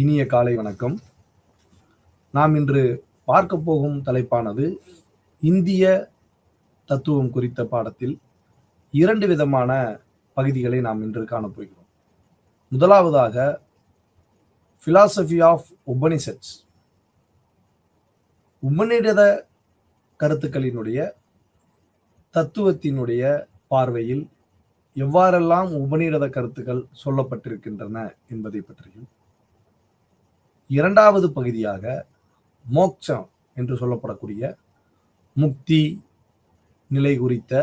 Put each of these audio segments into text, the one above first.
இனிய காலை வணக்கம். நாம் இன்று பார்க்க போகும் தலைப்பானது இந்திய தத்துவம் குறித்த பாடத்தில் 2 விதமான பகுதிகளை நாம் இன்று காணப்போகிறோம். முதலாவதாக பிலாசபி ஆஃப் உபனிஷத்ஸ், உபநிடத கருத்துக்களினுடைய தத்துவத்தினுடைய பார்வையில் எவ்வாறெல்லாம் உபநிடத கருத்துக்கள் சொல்லப்பட்டிருக்கின்றன என்பதை பற்றியும், இரண்டாவது பகுதியாக மோட்சம் என்று சொல்லப்படக்கூடிய முக்தி நிலை குறித்த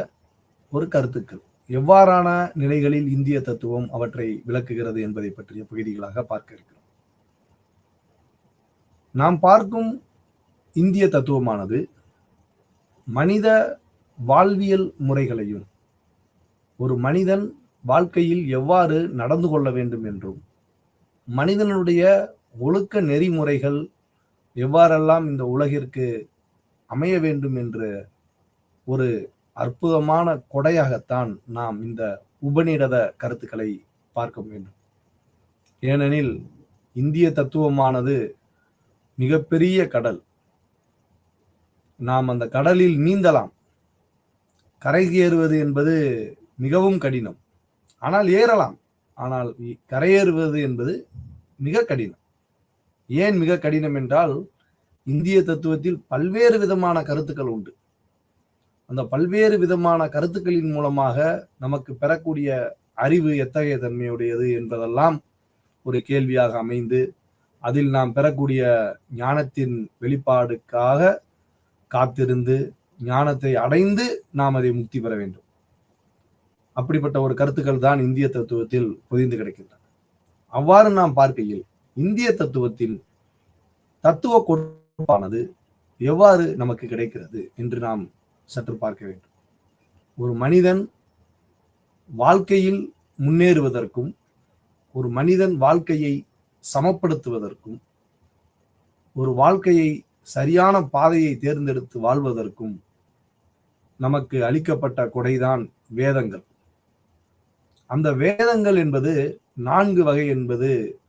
ஒரு கருத்துக்கள், எவ்வாறான நிலைகளில் இந்திய தத்துவம் அவற்றை விளக்குகிறது என்பதை பற்றிய பகுதிகளாக பார்க்க இருக்கிறோம். நாம் பார்க்கும் இந்திய தத்துவமானது மனித வாழ்வியல் முறைகளையும், ஒரு மனிதன் வாழ்க்கையில் எவ்வாறு நடந்து கொள்ள வேண்டும் என்றும், மனிதனுடைய ஒழுக்க நெறிமுறைகள் எவ்வாறெல்லாம் இந்த உலகிற்கு அமைய வேண்டும் என்ற ஒரு அற்புதமான கொடையாகத்தான் நாம் இந்த உபநிடத கருத்துக்களை பார்க்க வேண்டும். ஏனெனில் இந்திய தத்துவமானது மிகப்பெரிய கடல். நாம் அந்த கடலில் நீந்தலாம். கரையேறுவது என்பது மிகவும் கடினம். ஆனால் ஏறலாம். ஆனால் கரையேறுவது என்பது மிக கடினம். ஏன் மிக கடினம் என்றால், இந்திய தத்துவத்தில் பல்வேறு விதமான கருத்துக்கள் உண்டு. அந்த பல்வேறு விதமான கருத்துக்களின் மூலமாக நமக்கு பெறக்கூடிய அறிவு எத்தகைய தன்மையுடையது என்பதெல்லாம் ஒரு கேள்வியாக அமைந்து, அதில் நாம் பெறக்கூடிய ஞானத்தின் வெளிப்பாடுக்காக காத்திருந்து ஞானத்தை அடைந்து நாம் அதை முக்தி பெற வேண்டும். அப்படிப்பட்ட ஒரு கருத்துக்கள் தான் இந்திய தத்துவத்தில் பொதிந்து கிடக்கின்றன. அவ்வாறு நாம் பார்க்கையில் இந்திய தத்துவத்தின் தத்துவ கோட்பானது எவ்வாறு நமக்கு கிடைக்கிறது என்று நாம் சற்று பார்க்க வேண்டும். ஒரு மனிதன் வாழ்க்கையில் முன்னேறுவதற்கும், ஒரு மனிதன் வாழ்க்கையை சமப்படுத்துவதற்கும், ஒரு வாழ்க்கையை சரியான பாதையை தேர்ந்தெடுத்து வாழ்வதற்கும் நமக்கு அளிக்கப்பட்ட கொடைதான் வேதங்கள். அந்த வேதங்கள் என்பது 4 வகை என்பது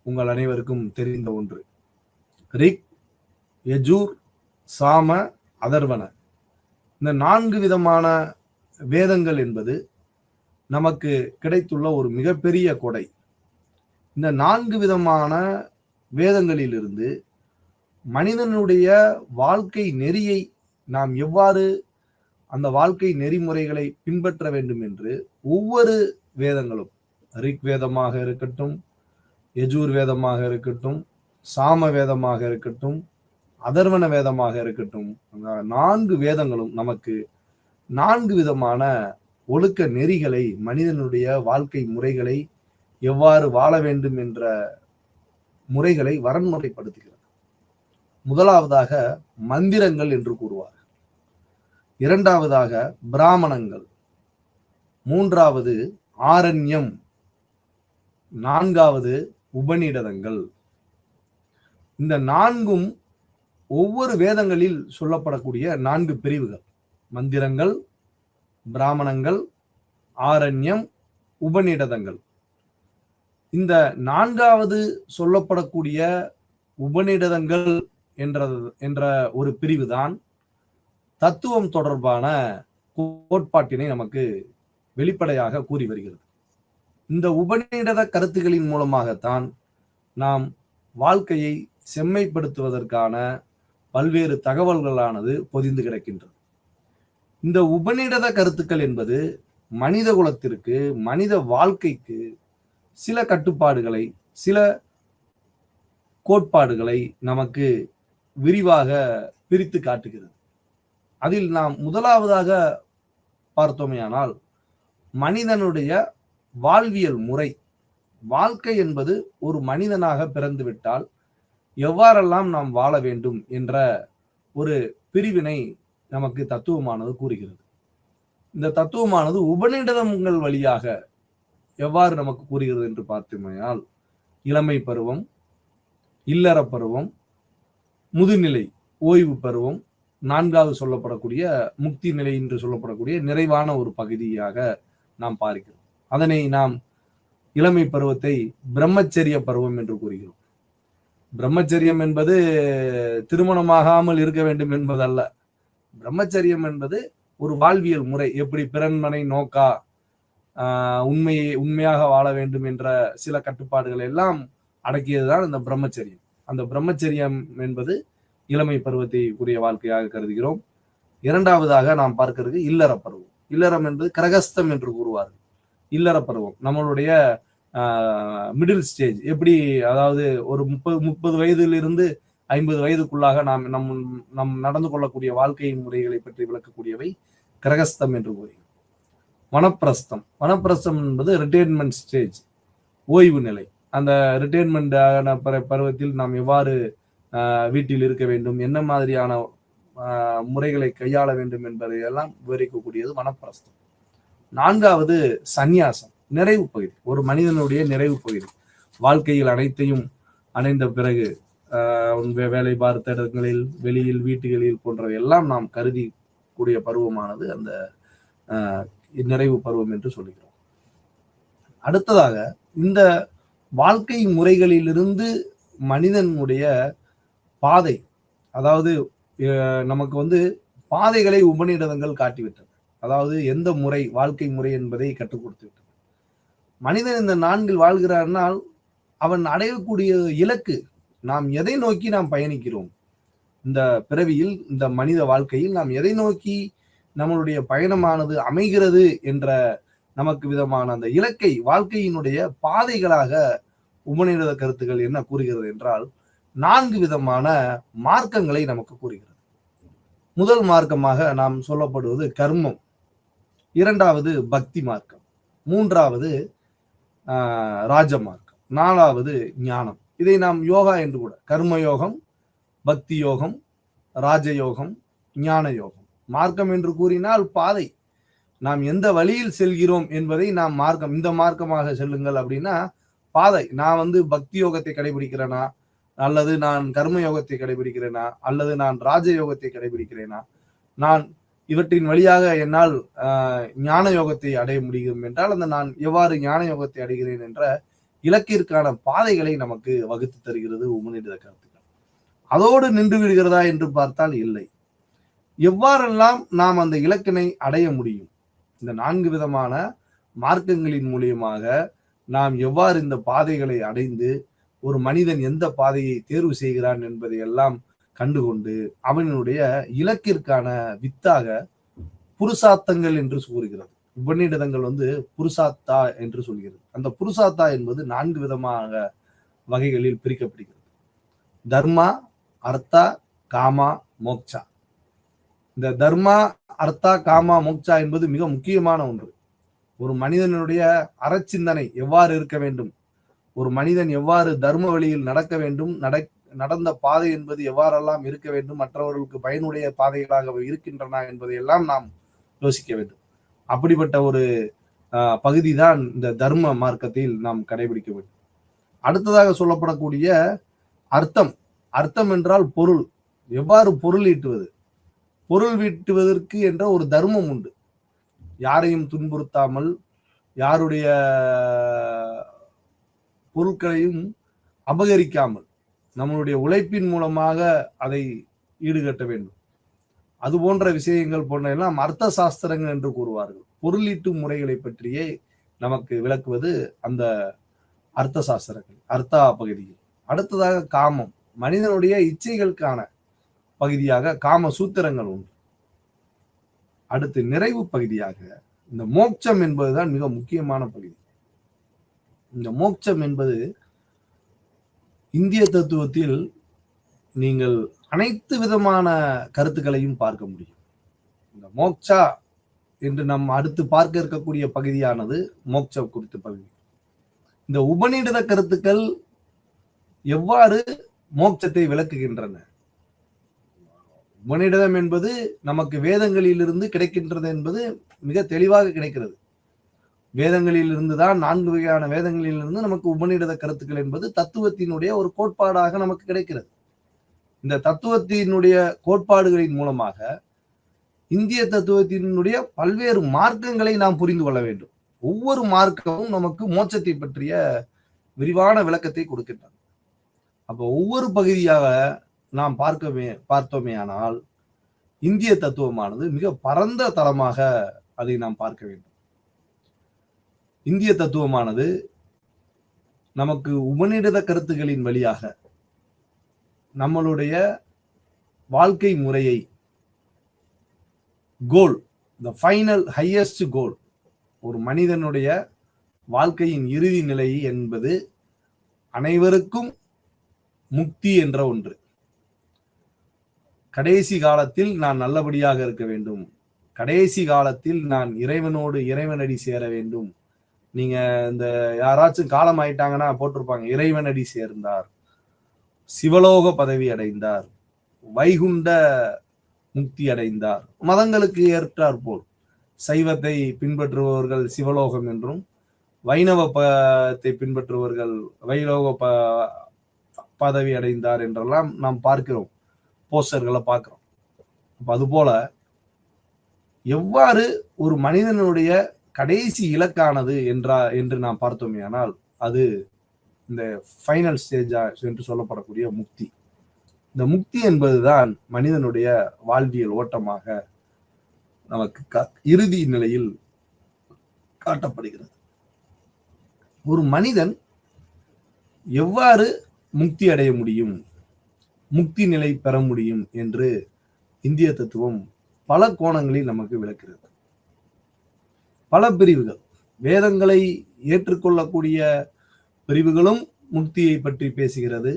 உங்கள் அனைவருக்கும் தெரிந்த ஒன்று. ரிக், யஜூர், சாம, அதர்வன. இந்த 4 விதமான வேதங்கள் என்பது நமக்கு கிடைத்துள்ள ஒரு மிகப்பெரிய கொடை. இந்த 4 விதமான வேதங்களிலிருந்து மனிதனுடைய வாழ்க்கை நெறியை நாம் எவ்வாறு அந்த வாழ்க்கை நெறிமுறைகளை பின்பற்ற வேண்டும் என்று ஒவ்வொரு வேதங்களும், ரிக் வேதமாக இருக்கட்டும், யஜூர் வேதமாக இருக்கட்டும், சாம வேதமாக இருக்கட்டும், அதர்வன வேதமாக இருக்கட்டும், 4 வேதங்களும் நமக்கு 4 விதமான ஒழுக்க நெறிகளை, மனிதனுடைய வாழ்க்கை முறைகளை, எவ்வாறு வாழ வேண்டும் என்ற முறைகளை வரன்முறைப்படுத்துகிறது. முதலாவதாக மந்திரங்கள் என்று கூறுவார். இரண்டாவதாக பிராமணங்கள். மூன்றாவது ஆரண்யம். நான்காவது உபநிடதங்கள். இந்த 4ம் ஒவ்வொரு வேதங்களில் சொல்லப்படக்கூடிய 4 பிரிவுகள். மந்திரங்கள், பிராமணங்கள், ஆரண்யம், உபநிடதங்கள். இந்த 4வது சொல்லப்படக்கூடிய உபநிடதங்கள் என்ற ஒரு பிரிவுதான் தத்துவம் தொடர்பான கோட்பாட்டினை நமக்கு வெளிப்படையாக கூறி வருகிறது. இந்த உபநிடத கருத்துக்களின் மூலமாகத்தான் நாம் வாழ்க்கையை செம்மைப்படுத்துவதற்கான பல்வேறு தகவல்களானது பொதிந்து கிடக்கின்றது. இந்த உபநிடத கருத்துக்கள் என்பது மனித குலத்திற்கு, மனித வாழ்க்கைக்கு சில கட்டுப்பாடுகளை, சில கோட்பாடுகளை நமக்கு விரிவாக பிரித்து காட்டுகிறது. அதில் நாம் முதலாவதாக பார்த்தோமேயானால், மனிதனுடைய வாழ்வியல் முறை. வாழ்க்கை என்பது ஒரு மனிதனாக பிறந்துவிட்டால் எவ்வாறெல்லாம் நாம் வாழ வேண்டும் என்ற ஒரு பிரிவினை நமக்கு தத்துவமானது கூறுகிறது. இந்த தத்துவமானது உபநிடதங்கள் வழியாக எவ்வாறு நமக்கு கூறுகிறது என்று பார்த்தோமேயால், இளமை பருவம், இல்லற பருவம், முதுநிலை ஓய்வு பருவம், 4வது சொல்லப்படக்கூடிய முக்தி நிலை என்று சொல்லப்படக்கூடிய நிறைவான ஒரு பகுதியாக நாம் பார்க்கிறோம். அதனை நாம் இளமை பருவத்தை பிரம்மச்சரிய பருவம் என்று கூறுகிறோம். பிரம்மச்சரியம் என்பது திருமணமாகாமல் இருக்க வேண்டும் என்பதல்ல. பிரம்மச்சரியம் என்பது ஒரு வாழ்வியல் முறை. எப்படி பிறன்மனை நோக்கா, உண்மையாக வாழ வேண்டும் என்ற சில கட்டுப்பாடுகள் எல்லாம் அடக்கியதுதான் இந்த பிரம்மச்சரியம். அந்த பிரம்மச்சரியம் என்பது இளமை பருவத்தை உரிய வாழ்க்கையாக கருதுகிறோம். இரண்டாவதாக நாம் பார்க்கிறது இல்லற பருவம். இல்லறம் என்பது கிரகஸ்தம் என்று கூறுவார்கள். இல்லற பருவம் நம்மளுடைய மிடில் ஸ்டேஜ். எப்படி, அதாவது ஒரு 30 வயதிலிருந்து 50 வயதுக்குள்ளாக நம் நடந்து கொள்ளக்கூடிய வாழ்க்கை முறைகளை பற்றி விளக்கக்கூடியவை கிரகஸ்தம் என்று கூறுகிறோம். வனப்பிரஸ்தம். வனப்பிரஸ்தம் என்பது ரிட்டையர்மெண்ட் ஸ்டேஜ், ஓய்வு நிலை. அந்த ரிட்டையர்மெண்ட் பருவத்தில் நாம் எவ்வாறு வீட்டில் இருக்க வேண்டும், என்ன மாதிரியான முறைகளை கையாள வேண்டும் என்பதை எல்லாம் விவரிக்கக்கூடியது வனப்பிரஸ்தம். நான்காவது சந்நியாசம், நிறைவு பகுதி. ஒரு மனிதனுடைய நிறைவு பகுதி. வாழ்க்கையில் அனைத்தையும் அடைந்த பிறகு வேலை பார்த்த இடங்களில், வெளியில், வீட்டுகளில் போன்றவை எல்லாம் நாம் கருதி கூடிய பருவமானது அந்த நிறைவு பருவம் என்று சொல்லுகிறோம். அடுத்ததாக இந்த வாழ்க்கை முறைகளிலிருந்து மனிதனுடைய பாதை, அதாவது நமக்கு பாதைகளை உபநிடதங்கள் காட்டிவிட்டது. அதாவது எந்த முறை, வாழ்க்கை முறை என்பதை கற்றுக் கொடுத்து விட்டது. மனிதன் இந்த 4 வாழ்கிறார்னால் அவன் அடையக்கூடிய இலக்கு, நாம் எதை நோக்கி நாம் பயணிக்கிறோம், இந்த பிறவியில், இந்த மனித வாழ்க்கையில் நாம் எதை நோக்கி நம்மளுடைய பயணமானது அமைகிறது என்ற நமக்கு விதமான அந்த இலக்கை வாழ்க்கையினுடைய பாதைகளாக உபநிடத கருத்துக்கள் என்ன கூறுகிறது என்றால் 4 விதமான மார்க்கங்களை நமக்கு கூறுகிறது. முதல் மார்க்கமாக நாம் சொல்லப்படுவது கர்மம், இரண்டாவது பக்தி மார்க்கம், மூன்றாவது ராஜ மார்க்கம், நாலாவது ஞானம். இதை நாம் யோகா என்று கூட, கர்மயோகம், பக்தி யோகம், ராஜயோகம், ஞான யோகம். மார்க்கம் என்று கூறினால் பாதை, நாம் எந்த வழியில் செல்கிறோம் என்பதை நாம் மார்க்கம், இந்த மார்க்கமாக செல்லுங்கள் அப்படின்னா பாதை. நான் பக்தி யோகத்தை கடைபிடிக்கிறேனா, அல்லது நான் கர்ம யோகத்தை கடைபிடிக்கிறேனா, அல்லது நான் ராஜயோகத்தை கடைபிடிக்கிறேனா, நான் இவற்றின் வழியாக என்னால் ஞான யோகத்தை அடைய முடியும் என்றால் அந்த நான் எவ்வாறு ஞான யோகத்தை அடைகிறேன் என்ற இலக்கிற்கான பாதைகளை நமக்கு வகுத்து தருகிறது உபநிடத கருத்துக்கள். அதோடு நின்று விடுகிறதா என்று பார்த்தால் இல்லை. எவ்வாறெல்லாம் நாம் அந்த இலக்கினை அடைய முடியும், இந்த 4 விதமான மார்க்கங்களின் மூலியமாக நாம் எவ்வாறு இந்த பாதைகளை அடைந்து ஒரு மனிதன் எந்த பாதையை தேர்வு செய்கிறான் என்பதை எல்லாம் கண்டுகொண்டு அவனுடைய இலக்கிற்கான வித்தாக புருஷார்த்தங்கள் என்று கூறுகிறது உபநிடதங்கள். புருஷார்த்தா என்று சொல்கிறது. அந்த புருஷார்த்தா என்பது 4 விதமாக வகைகளில் பிரிக்கப்படுகிறது. தர்மா, அர்த்தா, காமா, மோக்ஷா. இந்த தர்மா, அர்த்தா, காமா, மோக்ஷா என்பது மிக முக்கியமான ஒன்று. ஒரு மனிதனுடைய அறச்சிந்தனை எவ்வாறு இருக்க வேண்டும், ஒரு மனிதன் எவ்வாறு தர்ம வழியில் நடக்க வேண்டும், நடந்த பாதை என்பது எவ்வாறெல்லாம் இருக்க வேண்டும், மற்றவர்களுக்கு பயனுடைய பாதைகளாக இருக்கின்றன என்பதையெல்லாம் நாம் யோசிக்க வேண்டும். அப்படிப்பட்ட ஒரு பகுதி தான் இந்த தர்ம மார்க்கத்தில் நாம் கடைபிடிக்க வேண்டும். அடுத்ததாக சொல்லப்படக்கூடிய அர்த்தம். அர்த்தம் என்றால் பொருள். எவ்வாறு பொருள் ஈட்டுவது, பொருள் ஈட்டுவதற்கு என்ற ஒரு தர்மம் உண்டு. யாரையும் துன்புறுத்தாமல், யாருடைய பொருட்களையும் அபகரிக்காமல், நம்மளுடைய உழைப்பின் மூலமாக அதை ஈடுகட்ட வேண்டும். அது போன்ற விஷயங்கள் போன்ற எல்லாம் அர்த்த சாஸ்திரங்கள் என்று கூறுவார்கள். பொருளீட்டும் முறைகளை பற்றியே நமக்கு விளக்குவது அந்த அர்த்த சாஸ்திரங்கள், அர்த்தா பகுதியில். அடுத்ததாக காமம், மனிதனுடைய இச்சைகளுக்கான பகுதியாக காம சூத்திரங்கள் உண்டு. அடுத்து நிறைவு பகுதியாக இந்த மோட்சம் என்பதுதான் மிக முக்கியமான பகுதி. இந்த மோட்சம் என்பது இந்திய தத்துவத்தில் நீங்கள் அனைத்து விதமான கருத்துக்களையும் பார்க்க முடியும். இந்த மோட்சா என்று நாம் அடுத்து பார்க்க இருக்கக்கூடிய பகுதியானது மோட்ச குறித்த பகுதி. இந்த உபநிடத கருத்துக்கள் எவ்வாறு மோட்சத்தை விளக்குகின்றன. உபநிடதம் என்பது நமக்கு வேதங்களிலிருந்து கிடைக்கின்றது என்பது மிக தெளிவாக கிடைக்கிறது. வேதங்களில் இருந்துதான் 4 வகையான வேதங்களிலிருந்து நமக்கு உபநிடத கருத்துக்கள் என்பது தத்துவத்தினுடைய ஒரு கோட்பாடாக நமக்கு கிடைக்கிறது. இந்த தத்துவத்தினுடைய கோட்பாடுகளின் மூலமாக இந்திய தத்துவத்தினுடைய பல்வேறு மார்க்கங்களை நாம் புரிந்து கொள்ள வேண்டும். ஒவ்வொரு மார்க்கமும் நமக்கு மோட்சத்தை பற்றிய விரிவான விளக்கத்தை கொடுக்கின்றன. அப்போ ஒவ்வொரு பகுதியாக நாம் பார்த்தோமே ஆனால் இந்திய தத்துவமானது மிக பரந்த தளமாக அதை நாம் பார்க்க வேண்டும். இந்திய தத்துவமானது நமக்கு உபநிடத கருத்துகளின் வழியாக நம்மளுடைய வாழ்க்கை முறையை கோல், த ஃபைனல் ஹையஸ்ட் கோல், ஒரு மனிதனுடைய வாழ்க்கையின் இறுதி நிலை என்பது அனைவருக்கும் முக்தி என்ற ஒன்று. கடைசி காலத்தில் நான் நல்லபடியாக இருக்க வேண்டும், கடைசி காலத்தில் நான் இறைவனடி சேர வேண்டும். நீங்க இந்த யாராச்சும் காலம் ஆயிட்டாங்கன்னா போட்டிருப்பாங்க, இறைவனடி சேர்ந்தார், சிவலோக பதவி அடைந்தார், வைகுண்ட முக்தி அடைந்தார். மதங்களுக்கு ஏற்றார் போல் சைவத்தை பின்பற்றுபவர்கள் சிவலோகம் என்றும், வைணவத்தை பின்பற்றுபவர்கள் வைலோக பதவி அடைந்தார் என்றெல்லாம் நாம் பார்க்கிறோம், போஸ்டர்களை பார்க்கிறோம். அதுபோல எவ்வாறு ஒரு மனிதனுடைய கடைசி இலக்கானது என்று நாம் பார்த்தோமே ஆனால் அது இந்த ஃபைனல் ஸ்டேஜா என்று சொல்லப்படக்கூடிய முக்தி. இந்த முக்தி என்பதுதான் மனிதனுடைய வாழ்வியல் ஓட்டமாக நமக்கு இறுதி நிலையில் காட்டப்படுகிறது. ஒரு மனிதன் எவ்வாறு முக்தி அடைய முடியும், முக்தி நிலை பெற முடியும் என்று இந்திய தத்துவம் பல கோணங்களில் நமக்கு விளக்குகிறது. பல பிரிவுகள், வேதங்களை ஏற்றுக்கொள்ளக்கூடிய பிரிவுகளும் முக்தியை பற்றி பேசுகிறது,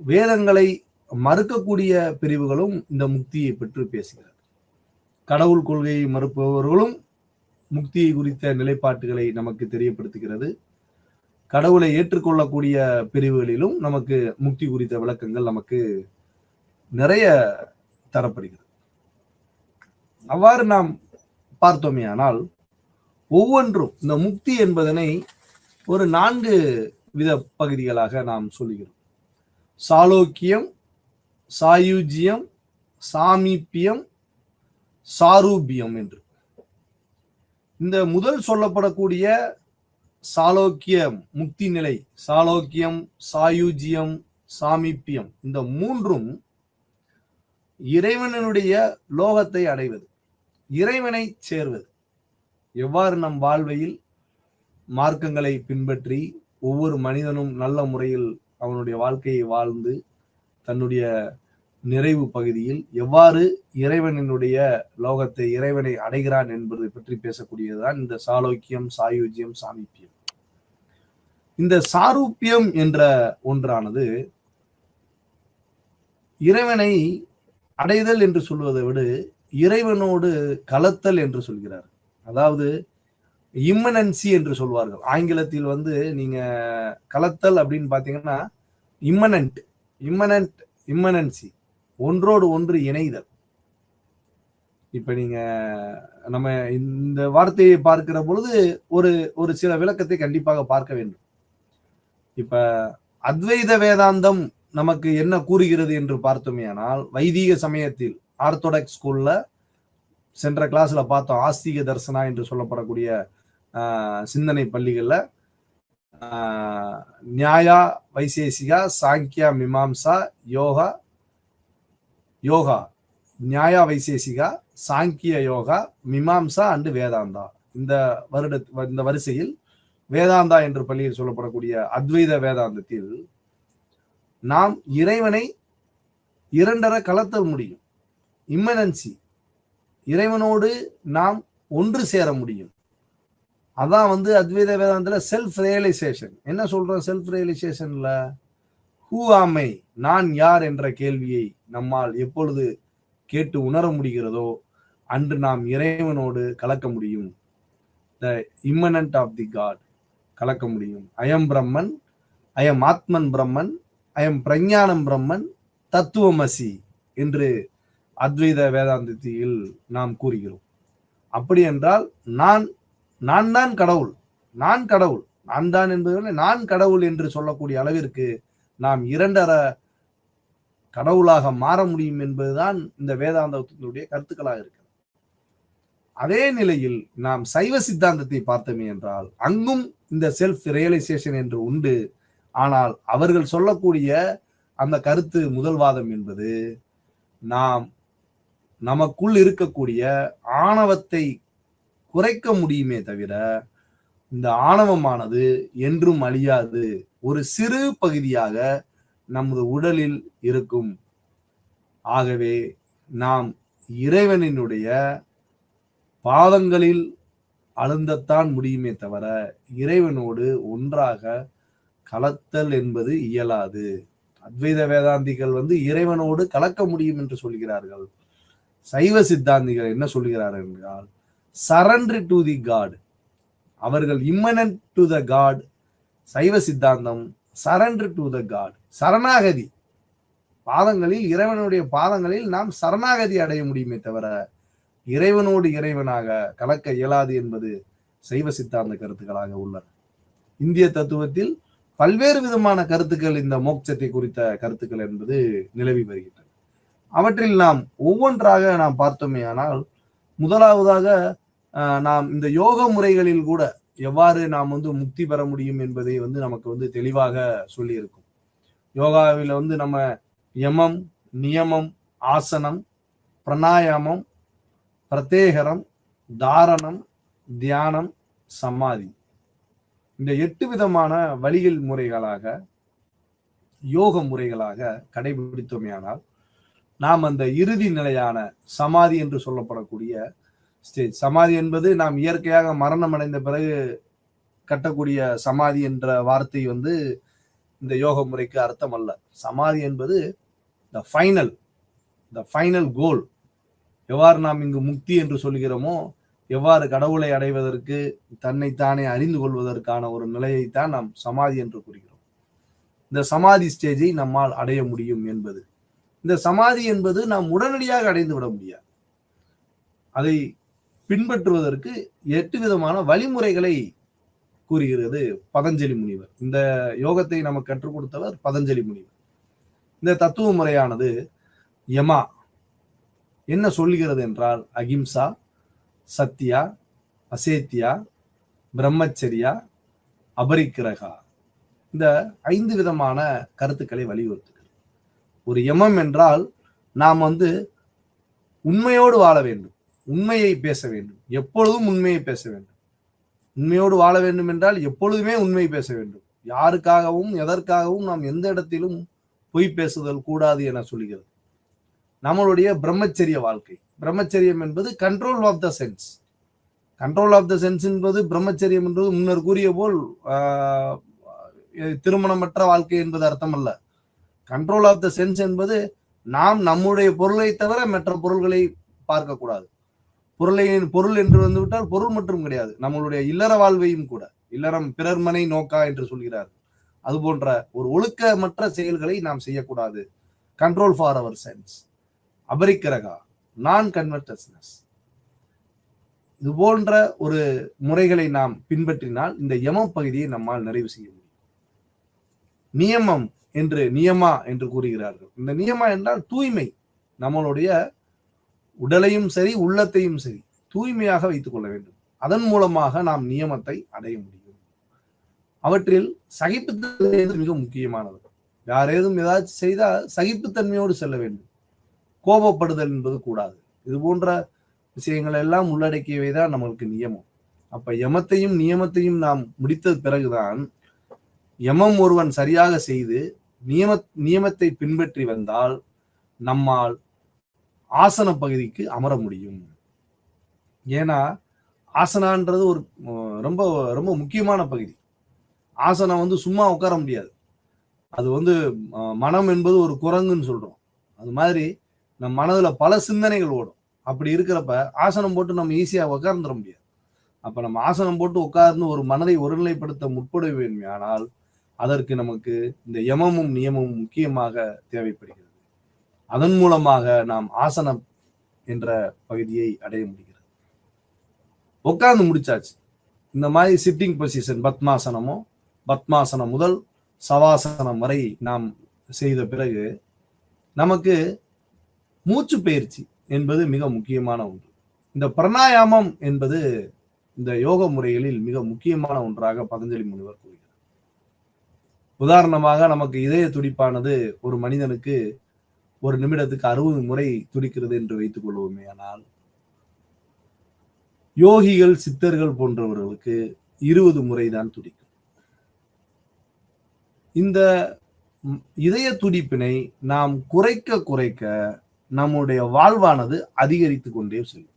வேதங்களை மறுக்கக்கூடிய பிரிவுகளும் இந்த முக்தியை பற்றி பேசுகிறது. கடவுள் கொள்கையை மறுப்பவர்களும் முக்தியை குறித்த நிலைப்பாட்டுகளை நமக்கு தெரியப்படுத்துகிறது. கடவுளை ஏற்றுக்கொள்ளக்கூடிய பிரிவுகளிலும் நமக்கு முக்தி குறித்த விளக்கங்கள் நமக்கு நிறைய தரப்படுகிறது. அவ்வாறு நாம் பார்த்தோமே ஆனால் ஒவ்வொன்றும் இந்த முக்தி என்பதனை ஒரு 4 வித பகுதிகளாக நாம் சொல்லுகிறோம். சாலோக்கியம், சாயுஜ்யம், சாமீப்பியம், சாரூபியம் என்று. இந்த முதல் சொல்லப்படக்கூடிய சாலோக்கிய முக்தி நிலை, சாலோக்கியம், சாயுஜ்யம், சாமீப்பியம், இந்த 3ம் இறைவனுடைய லோகத்தை அடைவது, இறைவனை சேர்வது. எவ்வாறு நம் வாழ்வையில் மார்க்கங்களை பின்பற்றி ஒவ்வொரு மனிதனும் நல்ல முறையில் அவனுடைய வாழ்க்கையை வாழ்ந்து தன்னுடைய நிறைவு பகுதியில் எவ்வாறு இறைவனுடைய லோகத்தை, இறைவனை அடைகிறான் என்பதை பற்றி பேசக்கூடியதுதான் இந்த சாலோக்கியம், சாயுஜ்யம், சாமீப்பியம். இந்த சாரூபியம் என்ற ஒன்றானது இறைவனை அடைதல் என்று சொல்வதை விட இறைவனோடு கலத்தல் என்று சொல்கிறார். அதாவது இம்மனன்சி என்று சொல்வார்கள். ஆங்கிலத்தில் நீங்க கலத்தல் அப்படின்னு பாத்தீங்கன்னா இம்மனன்சி, ஒன்றோடு ஒன்று இணைதல். இப்ப நீங்க நம்ம இந்த வார்த்தையை பார்க்கிற பொழுது ஒரு சில விளக்கத்தை கண்டிப்பாக பார்க்க வேண்டும். இப்ப அத்வைத வேதாந்தம் நமக்கு என்ன கூறுகிறது என்று பார்த்தோமே ஆனால், வைதிக சமயத்தில் ஆர்த்தோடாக்ஸ் ஸ்கூல்ல சென்ற கிளாஸ்ல பார்த்தோம், ஆஸ்திக தர்சனா என்று சொல்லப்படக்கூடிய சிந்தனை பள்ளிகள்ல நியாயா, வைசேசிகா, சாங்கியா, மீமாம்சா, யோகா, நியாயா, வைசேசிகா, சாங்கிய, யோகா, மீமாம்சா அண்டு வேதாந்தா, இந்த வரிசையில் வேதாந்தா என்று பள்ளியில் சொல்லப்படக்கூடிய அத்வைத வேதாந்தத்தில் நாம் இறைவனை 2 கலத்தல் முடியும். இம்மனன்சி, இறைவனோடு நாம் ஒன்று சேர முடியும். அதான் அத்வைத வேதாந்தத்துல செல்ஃப் ரியலைசேஷன். என்ன சொல்றோம் செல்ஃப் ரியலைசேஷன்ல? ஹூ ஆம் ஐ, நான் யார் என்ற கேள்வியை நம்மால் எப்பொழுது கேட்டு உணர முடிகிறதோ அன்று நாம் இறைவனோடு கலக்க முடியும். த இம்மனன்ட் ஆஃப் தி காட் கலக்க முடியும். அயம் பிரம்மன், அயம் ஆத்மன் பிரம்மன், அயம் பிரஞானம் பிரம்மன், தத்துவமசி என்று அத்வைத வேதாந்தத்தில் நாம் கூறுகிறோம். அப்படி என்றால் நான் தான் கடவுள், நான் தான் என்பது நான் கடவுள் என்று சொல்லக்கூடிய அளவிற்கு நாம் 2 கடவுளாக மாற முடியும் என்பதுதான் இந்த வேதாந்தத்தினுடைய கருத்துக்களாக இருக்கிறது. அதே நிலையில் நாம் சைவ சித்தாந்தத்தை பார்த்தோமே என்றால் அங்கும் இந்த செல்ஃப் ரியலைசேஷன் என்று உண்டு. ஆனால் அவர்கள் சொல்லக்கூடிய அந்த கருத்து முதல்வாதம் என்பது நாம் நமக்குள் இருக்கக்கூடிய ஆணவத்தை குறைக்க முடியுமே தவிர இந்த ஆணவமானது என்றும் அழியாது, ஒரு சிறு பகுதியாக நமது உடலில் இருக்கும். ஆகவே நாம் இறைவனினுடைய பாதங்களில் அழுந்தத்தான் முடியுமே தவிர இறைவனோடு ஒன்றாக கலத்தல் என்பது இயலாது. அத்வைத வேதாந்திகள் இறைவனோடு கலக்க முடியும் என்று சொல்கிறார்கள். சைவ சித்தாந்திகள் என்ன சொல்கிறார்கள் என்றால் சரண்டர் டு தி காட். அவர்கள் இம்மனன்ட் டு த காட். சைவ சித்தாந்தம் சரண்டர் டு த காட், சரணாகதி. பாதங்களில், இறைவனுடைய பாதங்களில் நாம் சரணாகதி அடைய முடியுமே தவிர இறைவனோடு இறைவனாக கலக்க இயலாது என்பது சைவ சித்தாந்த கருத்துக்களாக உள்ளன. இந்திய தத்துவத்தில் பல்வேறு விதமான கருத்துக்கள், இந்த மோட்சத்தை குறித்த கருத்துக்கள் என்பது நிலவி வருகின்றன. அவற்றில் நாம் ஒவ்வொன்றாக நாம் பார்த்தோமே ஆனால், முதலாவதாக நாம் இந்த யோக முறைகளில் கூட எவ்வாறு நாம் முக்தி பெற முடியும் என்பதை நமக்கு தெளிவாக சொல்லி இருக்கும். யோகாவில் நம்ம யமம், நியமம், ஆசனம், பிராணாயாமம், பிரத்யேகரம், தாரணம், தியானம், சமாதி, இந்த 8 விதமான வழிகள் முறைகளாக, யோக முறைகளாக கடைபிடித்தோமேயானால் நாம் அந்த இறுதி நிலையான சமாதி என்று சொல்லப்படக்கூடிய ஸ்டேஜ். சமாதி என்பது நாம் இயற்கையாக மரணம் அடைந்த பிறகு கட்டக்கூடிய சமாதி என்ற வார்த்தை இந்த யோக முறைக்கு அர்த்தம் அல்ல. சமாதி என்பது த ஃபைனல் கோல். எவ்வாறு நாம் இங்கு முக்தி என்று சொல்கிறோமோ, எவ்வாறு கடவுளை அடைவதற்கு, தன்னைத்தானே அறிந்து கொள்வதற்கான ஒரு நிலையைத்தான் நாம் சமாதி என்று கூறுகிறோம். இந்த சமாதி ஸ்டேஜை நம்மால் அடைய முடியும் என்பது. இந்த சமாதி என்பது நாம் உடனடியாக அடைந்து விட முடியாது. அதை பின்பற்றுவதற்கு 8 விதமான வழிமுறைகளை கூறுகிறது பதஞ்சலி முனிவர். இந்த யோகத்தை நமக்கு கற்றுக் கொடுத்தவர் பதஞ்சலி முனிவர். இந்த தத்துவ முறையானது யமா என்ன சொல்கிறது என்றால் அகிம்சா, சத்தியா, அசேத்தியா, பிரம்மச்சரியா, அபரிக்கிரகா, இந்த 5 விதமான கருத்துக்களை வலியுறுத்துகிறது. ஒரு யமம் என்றால் நாம் உண்மையோடு வாழ வேண்டும், உண்மையை பேச வேண்டும், எப்பொழுதும் உண்மையை பேச வேண்டும். உண்மையோடு வாழ வேண்டும் என்றால் எப்பொழுதுமே உண்மை பேச வேண்டும். யாருக்காகவும் எதற்காகவும் நாம் எந்த இடத்திலும் பொய் பேசுதல் கூடாது என சொல்கிறது. நம்மளுடைய பிரம்மச்சரிய வாழ்க்கை, பிரம்மச்சரியம் என்பது control of the sense. Control of the sense என்பது பிரம்மச்சரியம் என்பது முன்னர் கூறிய போல் திருமணமற்ற வாழ்க்கை என்பது அர்த்தம் அல்ல. கண்ட்ரோல் ஆஃப் த சென்ஸ் என்பது நாம் நம்முடைய பொருளை தவிர மற்ற பொருள்களை பார்க்கக்கூடாது. பொருள் என்று வந்துவிட்டால் பொருள் மட்டும் கிடையாது, நம்மளுடைய இல்லற வாழ்வையும் கூட. இல்லறம் பிறர் மனை நோக்கா என்று சொல்கிறார்கள். அது போன்ற ஒரு ஒழுக்கமற்ற செயல்களை நாம் செய்யக்கூடாது. Control for our senses. Aparigraha, non covetousness. இது போன்ற ஒரு முறைகளை நாம் பின்பற்றினால் இந்த யம பகுதியை நம்மால் நிறைவு செய்ய முடியும். நியமா என்று கூறுகிறார்கள். இந்த நியமா என்றால் தூய்மை. நம்மளுடைய உடலையும் சரி உள்ளத்தையும் சரி தூய்மையாக வைத்துக் கொள்ள வேண்டும். அதன் மூலமாக நாம் நியமத்தை அடைய முடியும். அவற்றில் சகிப்புத்தன்மை மிக முக்கியமானது. யாரேதும் ஏதாச்சும் செய்தால் சகிப்புத்தன்மையோடு செல்ல வேண்டும். கோபப்படுதல் என்பது கூடாது. இது போன்ற விஷயங்கள் எல்லாம் உள்ளடக்கியவைதான் நம்மளுக்கு நியமம். அப்ப யமத்தையும் நியமத்தையும் நாம் முடித்த பிறகுதான் யமம் ஒருவன் சரியாக செய்து நியமத்தை பின்பற்றி வந்தால் நம்மால் ஆசன பகுதிக்கு அமர முடியும். ஏன்னா ஆசனான்றது ஒரு ரொம்ப ரொம்ப முக்கியமான பகுதி. ஆசனம் சும்மா உட்கார முடியாது. அது மனம் என்பது ஒரு குரங்குன்னு சொல்றோம். அது மாதிரி நம் மனதுல பல சிந்தனைகள் ஓடும். அப்படி இருக்கிறப்ப ஆசனம் போட்டு நம்ம ஈஸியா உட்கார்ந்துட முடியாது. அப்ப நம்ம ஆசனம் போட்டு உட்கார்ந்து ஒரு மனதை ஒருநிலைப்படுத்த முற்பட வேண்டுமானால் அதற்கு நமக்கு இந்த யமமும் நியமமும் முக்கியமாக தேவைப்படுகிறது. அதன் மூலமாக நாம் ஆசனம் என்ற பகுதியை அடைய முடிகிறது. உட்கார்ந்து முடிச்சாச்சு. இந்த மாதிரி சிட்டிங் பொசிஷன் பத்மாசனம் முதல் சவாசனம் வரை நாம் செய்த பிறகு நமக்கு மூச்சு பயிற்சி என்பது மிக முக்கியமான ஒன்று. இந்த பிராணாயாமம் என்பது இந்த யோக முறைகளில் மிக முக்கியமான ஒன்றாக பதஞ்சலி முனிவர் கூறுகிறார். உதாரணமாக நமக்கு இதய துடிப்பானது ஒரு மனிதனுக்கு ஒரு நிமிடத்துக்கு 60 முறை துடிக்கிறது என்று வைத்துக் கொள்வோமே. ஆனால் யோகிகள், சித்தர்கள் போன்றவர்களுக்கு 20 முறை தான் துடிக்கும். இந்த இதய துடிப்பினை நாம் குறைக்க குறைக்க நம்முடைய வாழ்வானது அதிகரித்து கொண்டே செல்லும்.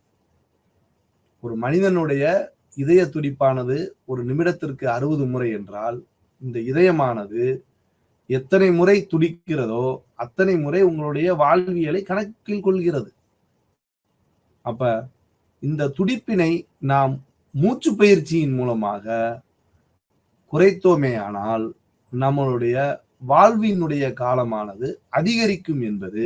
ஒரு மனிதனுடைய இதய துடிப்பானது ஒரு நிமிடத்திற்கு 60 முறை என்றால், இந்த இதயமானது எத்தனை முறை துடிக்கிறதோ அத்தனை முறை உங்களுடைய வாழ்வியலை கணக்கில் கொள்கிறது. அப்ப இந்த துடிப்பினை நாம் மூச்சு பயிற்சியின் மூலமாக குறைத்தோமேயானால் நம்மளுடைய வாழ்வினுடைய காலமானது அதிகரிக்கும் என்பது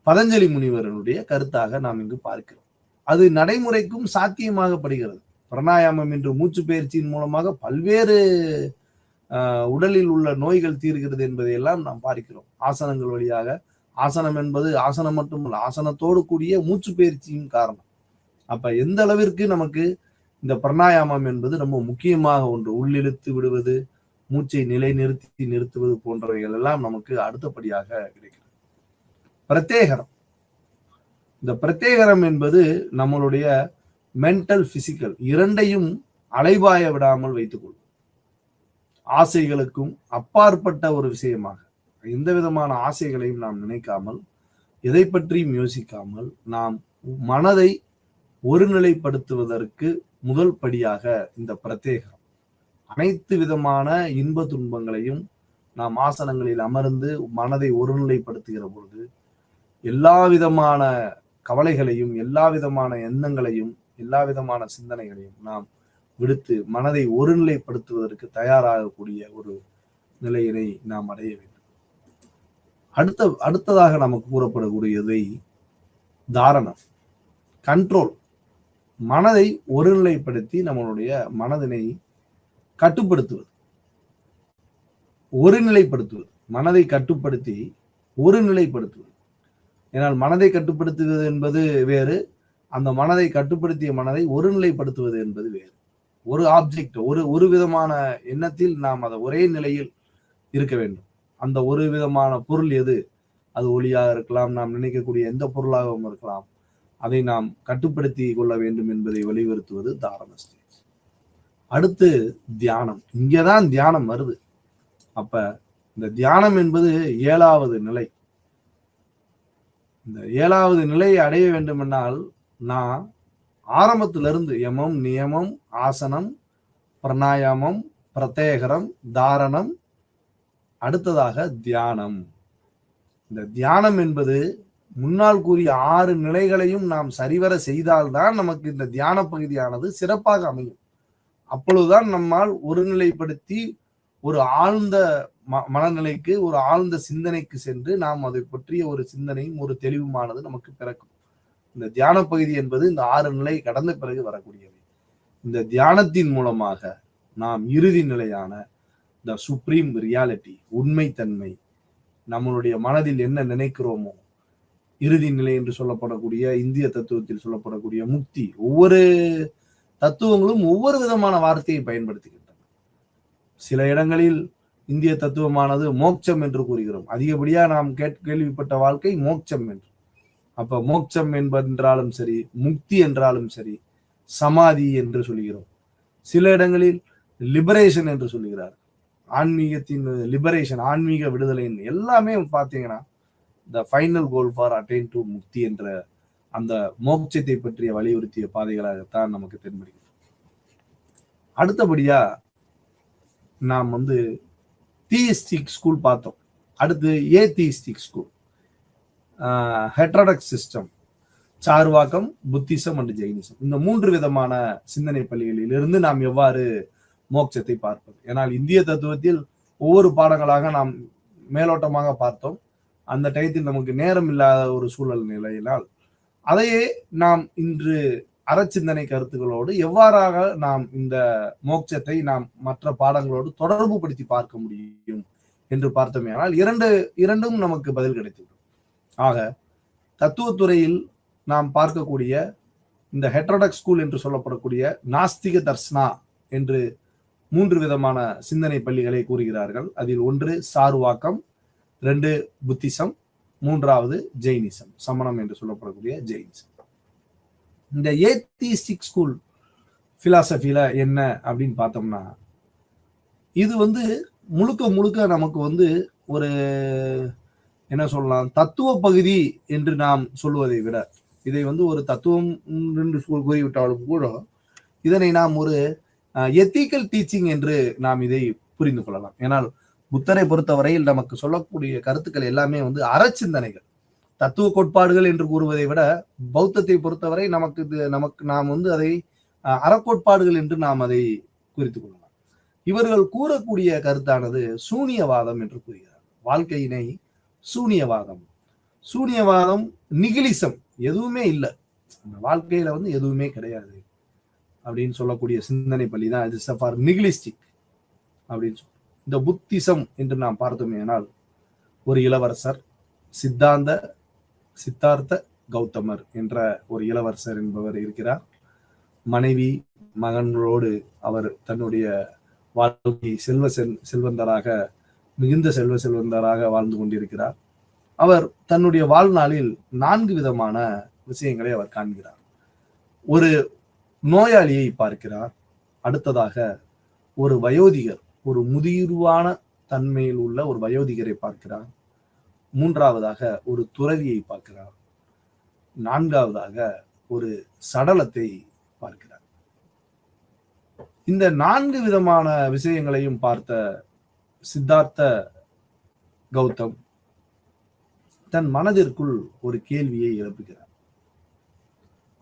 பதஞ்சலி முனிவரனுடைய கருத்தாக நாம் இங்கு பார்க்கிறோம். அது நடைமுறைக்கும் சாத்தியமாகப்படுகிறது. பிராணாயாமம் என்று மூச்சு பயிற்சியின் மூலமாக பல்வேறு உடலில் உள்ள நோய்கள் தீர்கிறது என்பதையெல்லாம் நாம் பார்க்கிறோம். ஆசனங்கள் வழியாக. ஆசனம் என்பது ஆசனம் மட்டுமல்ல, ஆசனத்தோடு கூடிய மூச்சு பயிற்சியும் காரணம். அப்ப எந்த அளவிற்கு நமக்கு இந்த பிராணாயாமம் என்பது ரொம்ப முக்கியமாக ஒன்று. உள்ளிழுத்து விடுவது, மூச்சை நிலைநிறுத்தி நிறுத்துவது போன்றவைகள் எல்லாம் நமக்கு அடுத்தபடியாக கிடைக்கிறது. பிரத்யேகரம். இந்த பிரத்யேகரம் என்பது நம்மளுடைய மென்டல், பிசிக்கல் இரண்டையும் அலைபாய விடாமல் வைத்துக் கொள்ளும். ஆசைகளுக்கும் அப்பாற்பட்ட ஒரு விஷயமாக எந்த விதமான ஆசைகளையும் நாம் நினைக்காமல், எதை பற்றியும் யோசிக்காமல் நாம் மனதை ஒருநிலைப்படுத்துவதற்கு முதல் படியாக இந்த பிரத்யேகம். அனைத்து விதமான இன்ப துன்பங்களையும் நாம் ஆசனங்களில் அமர்ந்து மனதை ஒருநிலைப்படுத்துகிற பொழுது எல்லா விதமான கவலைகளையும், எல்லா விதமான எண்ணங்களையும், எல்லா விதமான சிந்தனைகளையும் நாம் விடுத்து மனதை ஒருநிலைப்படுத்துவதற்கு தயாராகக்கூடிய ஒரு நிலையினை நாம் அடைய வேண்டும். அடுத்ததாக நமக்கு கூறப்படக்கூடியதை தாரணம், கண்ட்ரோல். மனதை ஒருநிலைப்படுத்தி நம்மளுடைய மனதினை கட்டுப்படுத்துவது, ஒருநிலைப்படுத்துவது. மனதை கட்டுப்படுத்தி ஒருநிலைப்படுத்துவது. ஏனால் மனதை கட்டுப்படுத்துவது என்பது வேறு, அந்த மனதை கட்டுப்படுத்திய மனதை ஒருநிலைப்படுத்துவது என்பது வேறு. ஒரு ஆப்ஜெக்ட், ஒரு விதமான எண்ணத்தில் நாம் அதை ஒரே நிலையில் இருக்க வேண்டும். அந்த ஒரு விதமான பொருள் எது? அது ஒளியாக இருக்கலாம், நாம் நினைக்கக்கூடிய எந்த பொருளாகவும் இருக்கலாம். அதை நாம் கட்டுப்படுத்தி கொள்ள வேண்டும் என்பதை வலியுறுத்துவது தாரண ஸ்டேஜ். அடுத்து தியானம். இங்கதான் தியானம் வருது. அப்ப இந்த தியானம் என்பது 7வது நிலை. இந்த 7வது நிலையை அடைய வேண்டுமென்றால் நான் ஆரம்பத்திலிருந்து யமம், நியமம், ஆசனம், பிராணாயாமம், பிரத்யேகரம், தாரணம், அடுத்ததாக தியானம். இந்த தியானம் என்பது முன்னால் கூறிய 6 நிலைகளையும் நாம் சரிவர செய்தால்தான் நமக்கு இந்த தியான பகுதியானது சிறப்பாக அமையும். அப்பொழுதுதான் நம்மால் ஒருநிலைப்படுத்தி ஒரு ஆழ்ந்த மனநிலைக்கு, ஒரு ஆழ்ந்த சிந்தனைக்கு சென்று நாம் அதை பற்றிய ஒரு சிந்தனையும் ஒரு தெளிவுமானது நமக்கு பிறக்கும். இந்த தியான பகுதி என்பது இந்த 6 நிலை கடந்த பிறகு வரக்கூடியவை. இந்த தியானத்தின் மூலமாக நாம் இறுதி நிலையான த சுப்ரீம் ரியாலிட்டி, உண்மைத்தன்மை, நம்மளுடைய மனதில் என்ன நினைக்கிறோமோ, இறுதி நிலை என்று சொல்லப்படக்கூடிய இந்திய தத்துவத்தில் சொல்லப்படக்கூடிய முக்தி. ஒவ்வொரு தத்துவங்களும் ஒவ்வொரு விதமான வார்த்தையை பயன்படுத்துகின்றன. சில இடங்களில் இந்திய தத்துவமானது மோட்சம் என்று கூறுகிறோம். அதிகப்படியா நாம் கேள்விப்பட்ட வாழ்க்கை மோட்சம் என்று. அப்ப மோட்சம் என்பதென்றாலும் சரி, முக்தி என்றாலும் சரி, சமாதி என்று சொல்கிறோம். சில இடங்களில் லிபரேஷன் என்று சொல்லுகிறார். ஆன்மீகத்தின் லிபரேஷன், ஆன்மீக விடுதலை எல்லாமே பார்த்தீங்கன்னா the final goal for attain to முக்தி என்ற அந்த மோட்சத்தை பற்றிய வலியுறுத்திய பாதைகளாகத்தான் நமக்கு தென்படுகிறது. அடுத்தபடியா நாம் தியிஸ்டிக் ஸ்கூல் பார்த்தோம். அடுத்து ஏதியிஸ்டிக் ஸ்கூல், ஹெட்ரோடாக்ஸ் சிஸ்டம், சார்வாக்கம், புத்திசம் அண்ட் ஜெயினிசம். இந்த 3 விதமான சிந்தனை பள்ளிகளில் இருந்து நாம் எவ்வாறு மோட்சத்தை பார்ப்பது. ஏனால் இந்திய தத்துவத்தில் ஒவ்வொரு பாடங்களாக நாம் மேலோட்டமாக பார்த்தோம். அந்த டயத்தில் நமக்கு நேரம் இல்லாத ஒரு சூழல் நிலையினால் அதையே நாம் இன்று அறச்சிந்தனை கருத்துக்களோடு எவ்வாறாக நாம் இந்த மோட்சத்தை நாம் மற்ற பாடங்களோடு தொடர்பு படுத்தி பார்க்க முடியும் என்று பார்த்தோமே. ஆனால் இரண்டும் நமக்கு பதில் கிடைத்துவிடும். ஆக தத்துவத்துறையில் நாம் பார்க்கக்கூடிய இந்த ஹெட்ரோடாக்ஸ் ஸ்கூல் என்று சொல்லப்படக்கூடிய நாஸ்திக தர்சனா என்று 3 விதமான சிந்தனை பள்ளிகளை கூறுகிறார்கள். அதில் ஒன்று சார்வாக்கம், 2 புத்திசம், 3வது ஜெயினிசம், சமணம் என்று சொல்லப்படக்கூடிய ஜெயினிசம். இந்த ஏத்திஸ்டிக் ஸ்கூல் பிலாசபில என்ன அப்படின்னு பார்த்தோம்னா, இது முழுக்க முழுக்க நமக்கு ஒரு என்ன சொல்லலாம், தத்துவ பகுதி என்று நாம் சொல்லுவதை விட, இதை ஒரு தத்துவம் என்று கூறிவிட்டாலும் கூட இதனை நாம் ஒரு எத்திக்கல் டீச்சிங் என்று நாம் இதை புரிந்து கொள்ளலாம். ஏனால் புத்தரை பொறுத்தவரையில் நமக்கு சொல்லக்கூடிய கருத்துக்கள் எல்லாமே அறச்சிந்தனைகள், தத்துவ கோட்பாடுகள் என்று கூறுவதை விட பௌத்தத்தை பொறுத்தவரை நாம் அதை அறக்கோட்பாடுகள் என்று நாம் அதை குறித்துக் கொள்ளலாம். இவர்கள் கூறக்கூடிய கருத்தானது சூனியவாதம் என்று கூறுகிறார். வாழ்க்கையினை சூனியவாதம், நிகிலிசம், எதுவுமே இல்லை, அந்த வாழ்க்கையில எதுவுமே கிடையாது அப்படின்னு சொல்லக்கூடிய சிந்தனை பள்ளி தான் இது ஃபார் நிகிலிஸ்டிக் அப்படின்னு சொல்றோம். இந்த புத்திசம் என்று நாம் பார்த்தோமே ஆனால், ஒரு இளவரசர் சித்தார்த்த கௌதமர் என்ற ஒரு இளவரசர் என்பவர் இருக்கிறார். மனைவி மகன்களோடு அவர் தன்னுடைய வாழ்க்கை செல்வந்தராக, மிகுந்த செல்வந்தராக வாழ்ந்து கொண்டிருக்கிறார். அவர் தன்னுடைய வாழ்நாளில் 4 விதமான விஷயங்களை அவர் காண்கிறார். ஒரு நோயாளியை பார்க்கிறார், அடுத்ததாக ஒரு வயோதிகர், ஒரு முதிர்வான தன்மையில் உள்ள ஒரு வயோதிகரை பார்க்கிறார், 3வதாக ஒரு துறவியை பார்க்கிறார், 4வதாக ஒரு சடலத்தை பார்க்கிறார். இந்த 4 விதமான விஷயங்களையும் பார்த்த சித்தார்த்த கௌதம் தன் மனதிற்குள் ஒரு கேள்வியை எழுப்புகிறார்.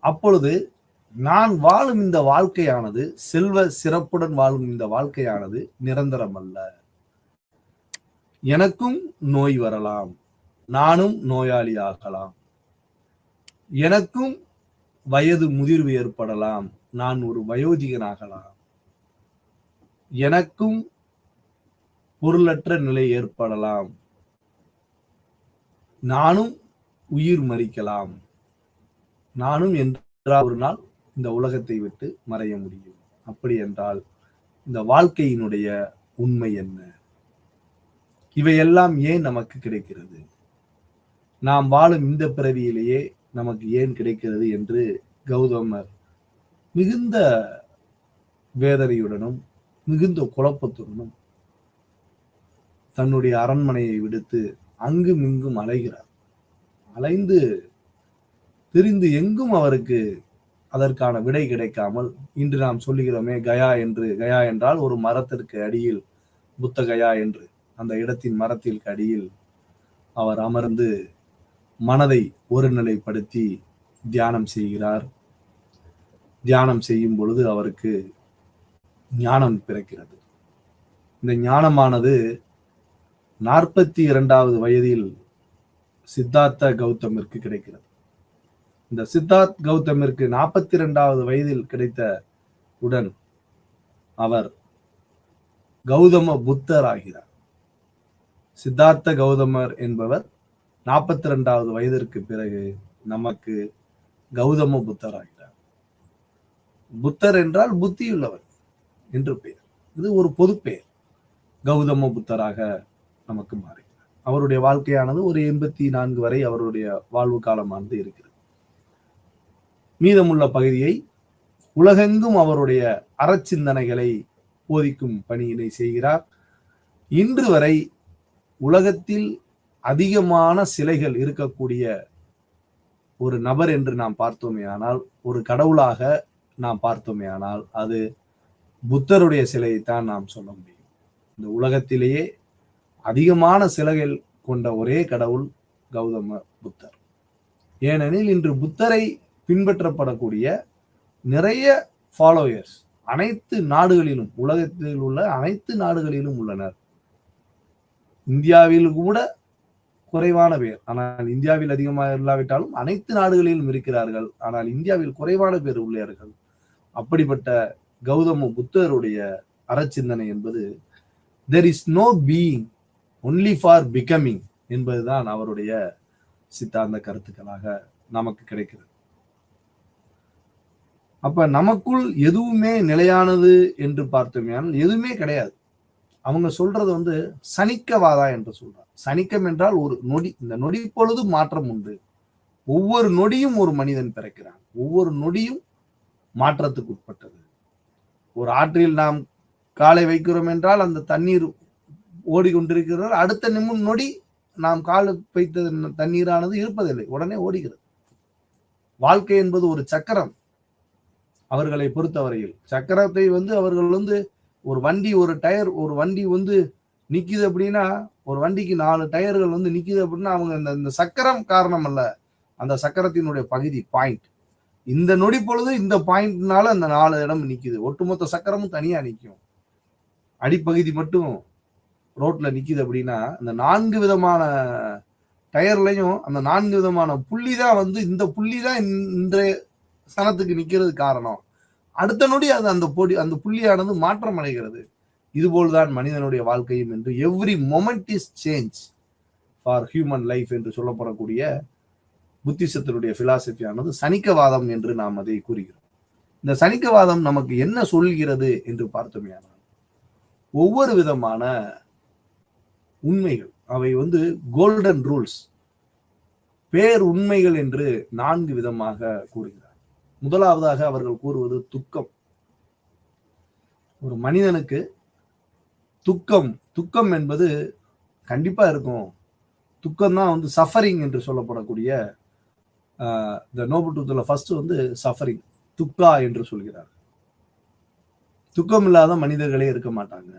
அப்பொழுது நான் வாழும் இந்த வாழ்க்கையானது, செல்வ சிறப்புடன் வாழும் இந்த வாழ்க்கையானது நிரந்தரம் அல்ல. எனக்கும் நோய் வரலாம், நானும் நோயாளி ஆகலாம், எனக்கும் வயது முதிர்வு ஏற்படலாம், நான் ஒரு வயோதிகனாகலாம், எனக்கும் பொருளற்ற நிலை ஏற்படலாம், நானும் உயிர் மரிக்கலாம், நானும் என்றால் ஒரு நாள் இந்த உலகத்தை விட்டு மறைய முடியும். அப்படி என்றால் இந்த வாழ்க்கையினுடைய உண்மை என்ன? இவையெல்லாம் ஏன் நமக்கு கிடைக்கிறது? நாம் வாழும் இந்த பிறவியிலேயே நமக்கு ஏன் கிடைக்கிறது என்று கௌதமர் மிகுந்த வேதனையுடனும் மிகுந்த குழப்பத்துடனும் தன்னுடைய அரண்மனையை விடுத்து அங்கும் இங்கும் அலைகிறார். அலைந்து திரிந்து எங்கும் அவருக்கு அதற்கான விடை கிடைக்காமல், இன்று நாம் சொல்லுகிறோமே கயா என்று, கயா என்றால் ஒரு மரத்திற்கு அடியில், புத்த கயா என்று அந்த இடத்தின் மரத்திற்கு அடியில் அவர் அமர்ந்து மனதை ஒருநிலைப்படுத்தி தியானம் செய்கிறார். தியானம் செய்யும் பொழுது அவருக்கு ஞானம் பிறக்கிறது. இந்த ஞானமானது 42வது வயதில் சித்தார்த்த கௌதமிற்கு கிடைக்கிறது. இந்த சித்தார்த் கௌதமிற்கு 42வது வயதில் கிடைத்த உடன் அவர் கௌதம புத்தர் ஆகிறார். சித்தார்த்த கௌதமர் என்பவர் 42வது வயதிற்கு பிறகு நமக்கு கௌதம புத்தர் ஆகிறார். புத்தர் என்றால் புத்தியுள்ளவர் என்று பெயர். இது ஒரு பொது பெயர். கௌதம புத்தராக நமக்கு மாறுகிறார். அவருடைய வாழ்க்கையானது ஒரு 84 வரை அவருடைய வாழ்வு காலமானது இருக்கிறது. மீதமுள்ள பகுதியை உலகெங்கும் அவருடைய அறச்சிந்தனைகளை போதிக்கும் பணியினை செய்கிறார். இன்று வரை உலகத்தில் அதிகமான சிலைகள் இருக்கக்கூடிய ஒரு நபர் என்று நாம் பார்த்தோமே ஆனால், ஒரு கடவுளாக நாம் பார்த்தோமே ஆனால், அது புத்தருடைய சிலையைத்தான் நாம் சொல்ல முடியும். இந்த உலகத்திலேயே அதிகமான சிலைகள் கொண்ட ஒரே கடவுள் கௌதம புத்தர். ஏனெனில் இன்று புத்தரை பின்பற்றப்படக்கூடிய நிறைய ஃபாலோயர்ஸ் அனைத்து நாடுகளிலும், உலகத்தில் உள்ள அனைத்து நாடுகளிலும் உள்ளனர். இந்தியாவில் கூட குறைவான பேர், ஆனால் இந்தியாவில் அதிகமாக இல்லாவிட்டாலும் அனைத்து நாடுகளிலும் இருக்கிறார்கள். ஆனால் இந்தியாவில் குறைவான பேர் உள்ளார்கள். அப்படிப்பட்ட கௌதம புத்தருடைய அறச்சிந்தனை என்பது there is no being, only for becoming என்பதுதான் அவருடைய சித்தாந்த கருத்துக்களாக நமக்கு கிடைக்கிறது. அப்ப நமக்குள் எதுவுமே நிலையானது என்று பார்த்தோமே எதுவுமே கிடையாது. அவங்க சொல்றது வந்து சனிக்கவாதா என்று சொல்றார். சனிக்கம் என்றால் ஒரு நொடி. இந்த நொடி பொழுது மாற்றம் உண்டு. ஒவ்வொரு நொடியும் ஒரு மனிதன் பிறக்கிறான். ஒவ்வொரு நொடியும் மாற்றத்துக்கு உட்பட்டது. ஒரு ஆற்றில் நாம் காலை வைக்கிறோம் என்றால் அந்த தண்ணீர் ஓடிக்கொண்டிருக்கிறது. அடுத்த நொடி நாம் கால் வைத்த தண்ணீரானது இருப்பதில்லை, உடனே ஓடுகிறது. வாழ்க்கை என்பது ஒரு சக்கரம். அவர்களை பொறுத்தவரையில் சக்கரத்தை வந்து அவர்கள் வந்து ஒரு வண்டி, ஒரு டயர், ஒரு வண்டி வந்து நிக்குது அப்படின்னா, ஒரு வண்டிக்கு 4 டயர்கள் வந்து நிக்குது அப்படின்னா அவங்க இந்த சக்கரம் காரணம் அல்ல, அந்த சக்கரத்தினுடைய பகுதி பாயிண்ட். இந்த நொடி பொழுது இந்த பாயிண்ட்னால அந்த 4 இடம் நிக்குது. ஒட்டுமொத்த சக்கரமும் தனியா நிக்கும். அடிப்பகுதி மட்டும் ரோட்ல நிக்குது அப்படின்னா அந்த 4 விதமான டயர்லையும் அந்த 4 விதமான புள்ளி தான் வந்து இந்த புள்ளி தான் இன்றைய சனத்துக்கு நிக்கிறது காரணம். அடுத்த நொடி அது அந்த புள்ளியானது மாற்றம் அடைகிறது. இதுபோல்தான் மனிதனுடைய வாழ்க்கையும் என்று every moment is change for human life என்று சொல்லப்படக்கூடிய புத்திசத்தினுடைய பிலாசபியானது சனிக்கவாதம் என்று நாம் அதை கூறுகிறோம். இந்த சனிக்கவாதம் நமக்கு என்ன சொல்கிறது என்று பார்த்தோமேயானால் ஒவ்வொரு விதமான உண்மைகள் அவை வந்து கோல்டன் ரூல்ஸ், பேர் உண்மைகள் என்று 4 விதமாக கூறுகிறார். முதலாவதாக அவர்கள் கூறுவது துக்கம். ஒரு மனிதனுக்கு துக்கம் என்பது கண்டிப்பா இருக்கும். துக்கம் தான் வந்து சஃபரிங் என்று சொல்லப்படக்கூடிய இந்த நோபல் ட்ரூத்ல ஃபர்ஸ்ட் வந்து சஃபரிங், துக்கா என்று சொல்கிறார். துக்கம் இல்லாத மனிதர்களே இருக்க மாட்டாங்க.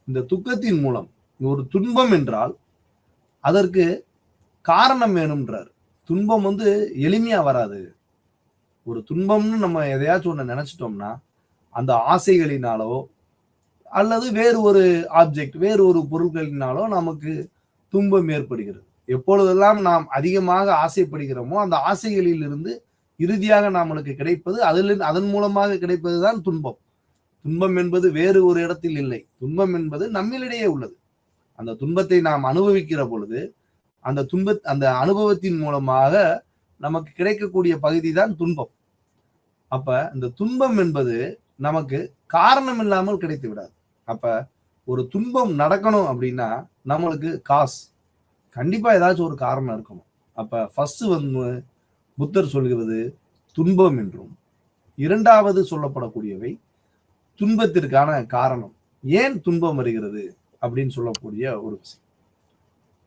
இந்த துக்கத்தின் மூலம் ஒரு துன்பம் என்றால் அதற்கு காரணம் வேணும்ன்றார். துன்பம் வந்து எளிமையா வராது. ஒரு துன்பம்னு நம்ம எதையாச்சும் ஒண்ணு நினைச்சிட்டோம்னா அந்த ஆசைகளினாலோ அல்லது வேறு ஒரு ஆப்ஜெக்ட், வேறு ஒரு பொருட்களினாலோ நமக்கு துன்பம் ஏற்படுகிறது. எப்பொழுதெல்லாம் நாம் அதிகமாக ஆசைப்படுகிறோமோ அந்த ஆசைகளில் இருந்து இறுதியாக நம்மளுக்கு கிடைப்பது அதன் மூலமாக கிடைப்பதுதான் துன்பம். துன்பம் என்பது வேறு ஒரு இடத்தில் இல்லை. துன்பம் என்பது நம்மளிடையே உள்ளது. அந்த துன்பத்தை நாம் அனுபவிக்கிற பொழுது அந்த அனுபவத்தின் மூலமாக நமக்கு கிடைக்கக்கூடிய பகுதி தான் துன்பம். அப்ப இந்த துன்பம் என்பது நமக்கு காரணம் இல்லாமல் கிடைத்து விடாது. அப்ப ஒரு துன்பம் நடக்கணும் அப்படின்னா நம்மளுக்கு காசு கண்டிப்பா ஏதாச்சும் ஒரு காரணம் இருக்கணும். அப்ப ஃபர்ஸ்ட் வந்து புத்தர் சொல்கிறது துன்பம் என்றும், இரண்டாவது சொல்லப்படக்கூடியவை துன்பத்திற்கான காரணம், ஏன் துன்பம் வருகிறது அப்படின்னு சொல்லக்கூடிய ஒரு விஷயம்.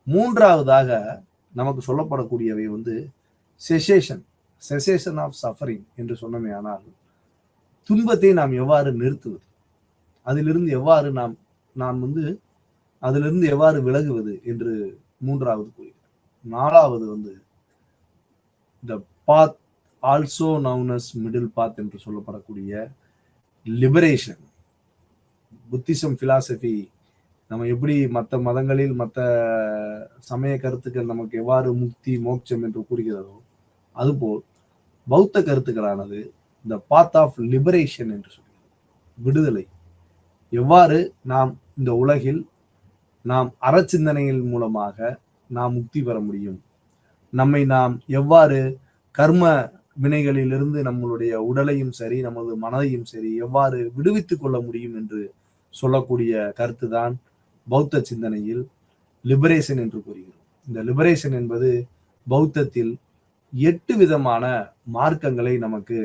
மூன்றாவதாக நமக்கு சொல்லப்படக்கூடியவை வந்து செசேஷன் ஆஃப் சஃபரிங் என்று சொன்னமே. ஆனால் துன்பத்தை நாம் எவ்வாறு நிறுத்துவது, அதிலிருந்து எவ்வாறு நாம் வந்து அதிலிருந்து எவ்வாறு விலகுவது என்று மூன்றாவது கூறுகிறார். நாலாவது வந்து the path also known as middle path என்று சொல்லப்படக்கூடிய லிபரேஷன். புத்திசம் பிலாசபி நம்ம எப்படி மற்ற மதங்களில் மற்ற சமய கருத்துக்கள் நமக்கு எவ்வாறு முக்தி மோட்சம் என்று கூறுகிறதோ அதுபோல் பௌத்த கருத்துக்களானது இந்த பாத் ஆஃப் லிபரேஷன் என்று சொல்கிறது. விடுதலை. எவ்வாறு நாம் இந்த உலகில் நாம் அறச்சிந்தனைகள் மூலமாக நாம் முக்தி பெற முடியும், நம்மை நாம் எவ்வாறு கர்ம வினைகளிலிருந்து நம்மளுடைய உடலையும் சரி நமது மனதையும் சரி எவ்வாறு விடுவித்துக் கொள்ள முடியும் என்று சொல்லக்கூடிய கருத்து தான் பௌத்த சிந்தனையில் லிபரேஷன் என்று கூறுகிறோம். இந்த லிபரேஷன் என்பது பௌத்தத்தில் 8 விதமான மார்க்கங்களை நமக்கு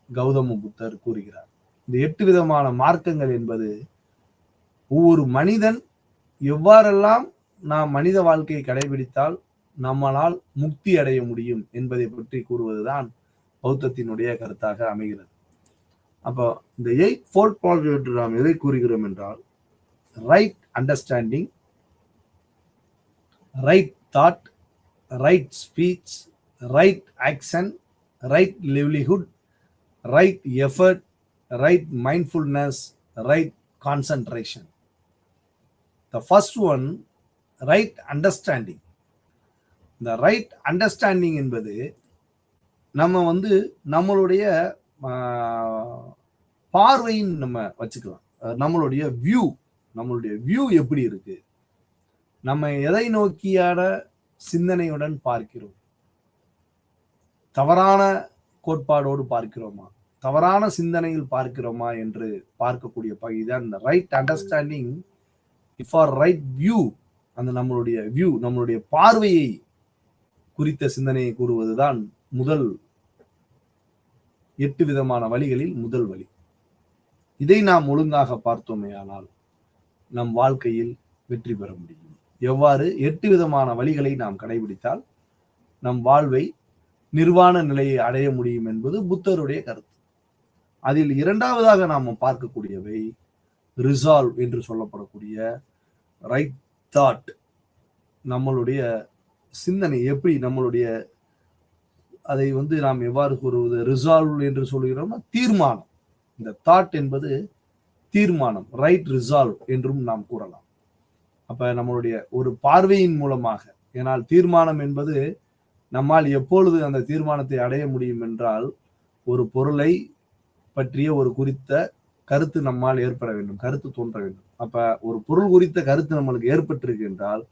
கௌதம புத்தர் கூறுகிறார். இந்த 8 விதமான மார்க்கங்கள் என்பது ஒவ்வொரு மனிதன் எவ்வாறெல்லாம் நாம் மனித வாழ்க்கையை கடைபிடித்தால் நம்மளால் முக்தி அடைய முடியும் என்பதை பற்றி கூறுவதுதான் பௌத்தத்தினுடைய கருத்தாக அமைகிறது. அப்போ இந்த 8 ஃபோல்ட் பாத் என்று நாம் எதை கூறுகிறோம் என்றால் right understanding, right thought, right speech, right action, right livelihood, right effort, right mindfulness, right concentration. The first one, right understanding. இந்த ரைட் அண்டர்ஸ்டாண்டிங் என்பது நம்ம வந்து நம்மளுடைய பார்வையின் நம்ம வச்சுக்கலாம். நம்மளுடைய வியூ எப்படி இருக்கு, நம்ம எதை நோக்கியான சிந்தனையுடன் பார்க்கிறோம், தவறான கோட்பாடோடு பார்க்கிறோமா, தவறான சிந்தனையில் பார்க்கிறோமா என்று பார்க்கக்கூடிய பகுதிதான் இந்த right understanding for right view. அந்த நம்மளுடைய வியூ, நம்மளுடைய பார்வையை குறித்த சிந்தனையை கூறுவதுதான் முதல் 8 விதமான வழிகளில் முதல் வழி. இதை நாம் ஒழுங்காக பார்த்தோமேயானால் நம் வாழ்க்கையில் வெற்றி பெற முடியும். எவ்வாறு? 8 விதமான வழிகளை நாம் கடைபிடித்தால் நம் வாழ்வை நிர்வாண நிலையை அடைய முடியும் என்பது புத்தருடைய கருத்து. அதில் இரண்டாவதாக நாம் பார்க்கக்கூடியவை ரிசால்வ் என்று சொல்லப்படக்கூடிய ரைட் தாட். நம்மளுடைய சிந்தனை எப்படி, நம்மளுடைய அதை நாம் எவ்வாறு கூறுவது? ரிசால்வ் என்று சொல்கிறோம்னா தீர்மானம். இந்த தாட் என்பது தீர்மானம், ரைட் ரிசால்வ் என்றும் நாம் கூறலாம். அப்ப நம்மளுடைய ஒரு பார்வையின் மூலமாக, ஏனால் தீர்மானம் என்பது நம்மால் எப்பொழுது அந்த தீர்மானத்தை அடைய முடியும் என்றால் ஒரு பொருளை பற்றிய ஒரு குறித்த கருத்து நம்மால் ஏற்பட வேண்டும், கருத்து தோன்ற வேண்டும். அப்ப ஒரு பொருள் குறித்த கருத்து நம்மளுக்கு ஏற்பட்டிருக்கு என்றால்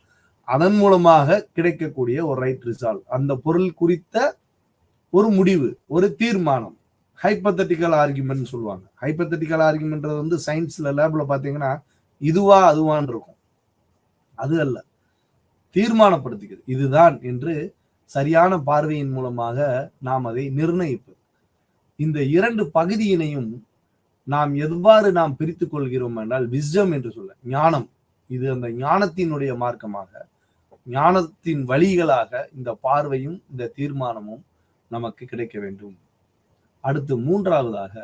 அதன் மூலமாக கிடைக்கக்கூடிய ஒரு ரைட் ரிசால்வ், அந்த பொருள் குறித்த ஒரு முடிவு, ஒரு தீர்மானம். ஹைப்பத்தட்டிக்கல் ஆர்குமெண்ட் சொல்லுவாங்க. ஹைப்பத்தட்டிக்கல் ஆர்குமெண்ட் சயின்ஸ்ல லேப்ல பாத்தீங்கன்னா இதுவா அதுவான் இருக்கும். அது அல்ல, தீர்மானப்படுத்துகிறது இதுதான் என்று சரியான பார்வையின் மூலமாக நாம் அதை நிர்ணயிப்பது. இந்த 2 பகுதியினையும் நாம் எவ்வாறு நாம் பிரித்துக் கொள்கிறோம் என்றால் விஸ்டம் என்று சொல்ல, ஞானம். இது அந்த ஞானத்தினுடைய மார்க்கமாக, ஞானத்தின் வழிகளாக இந்த பார்வையும் இந்த தீர்மானமும் நமக்கு கிடைக்க வேண்டும். அடுத்து மூன்றாவதாக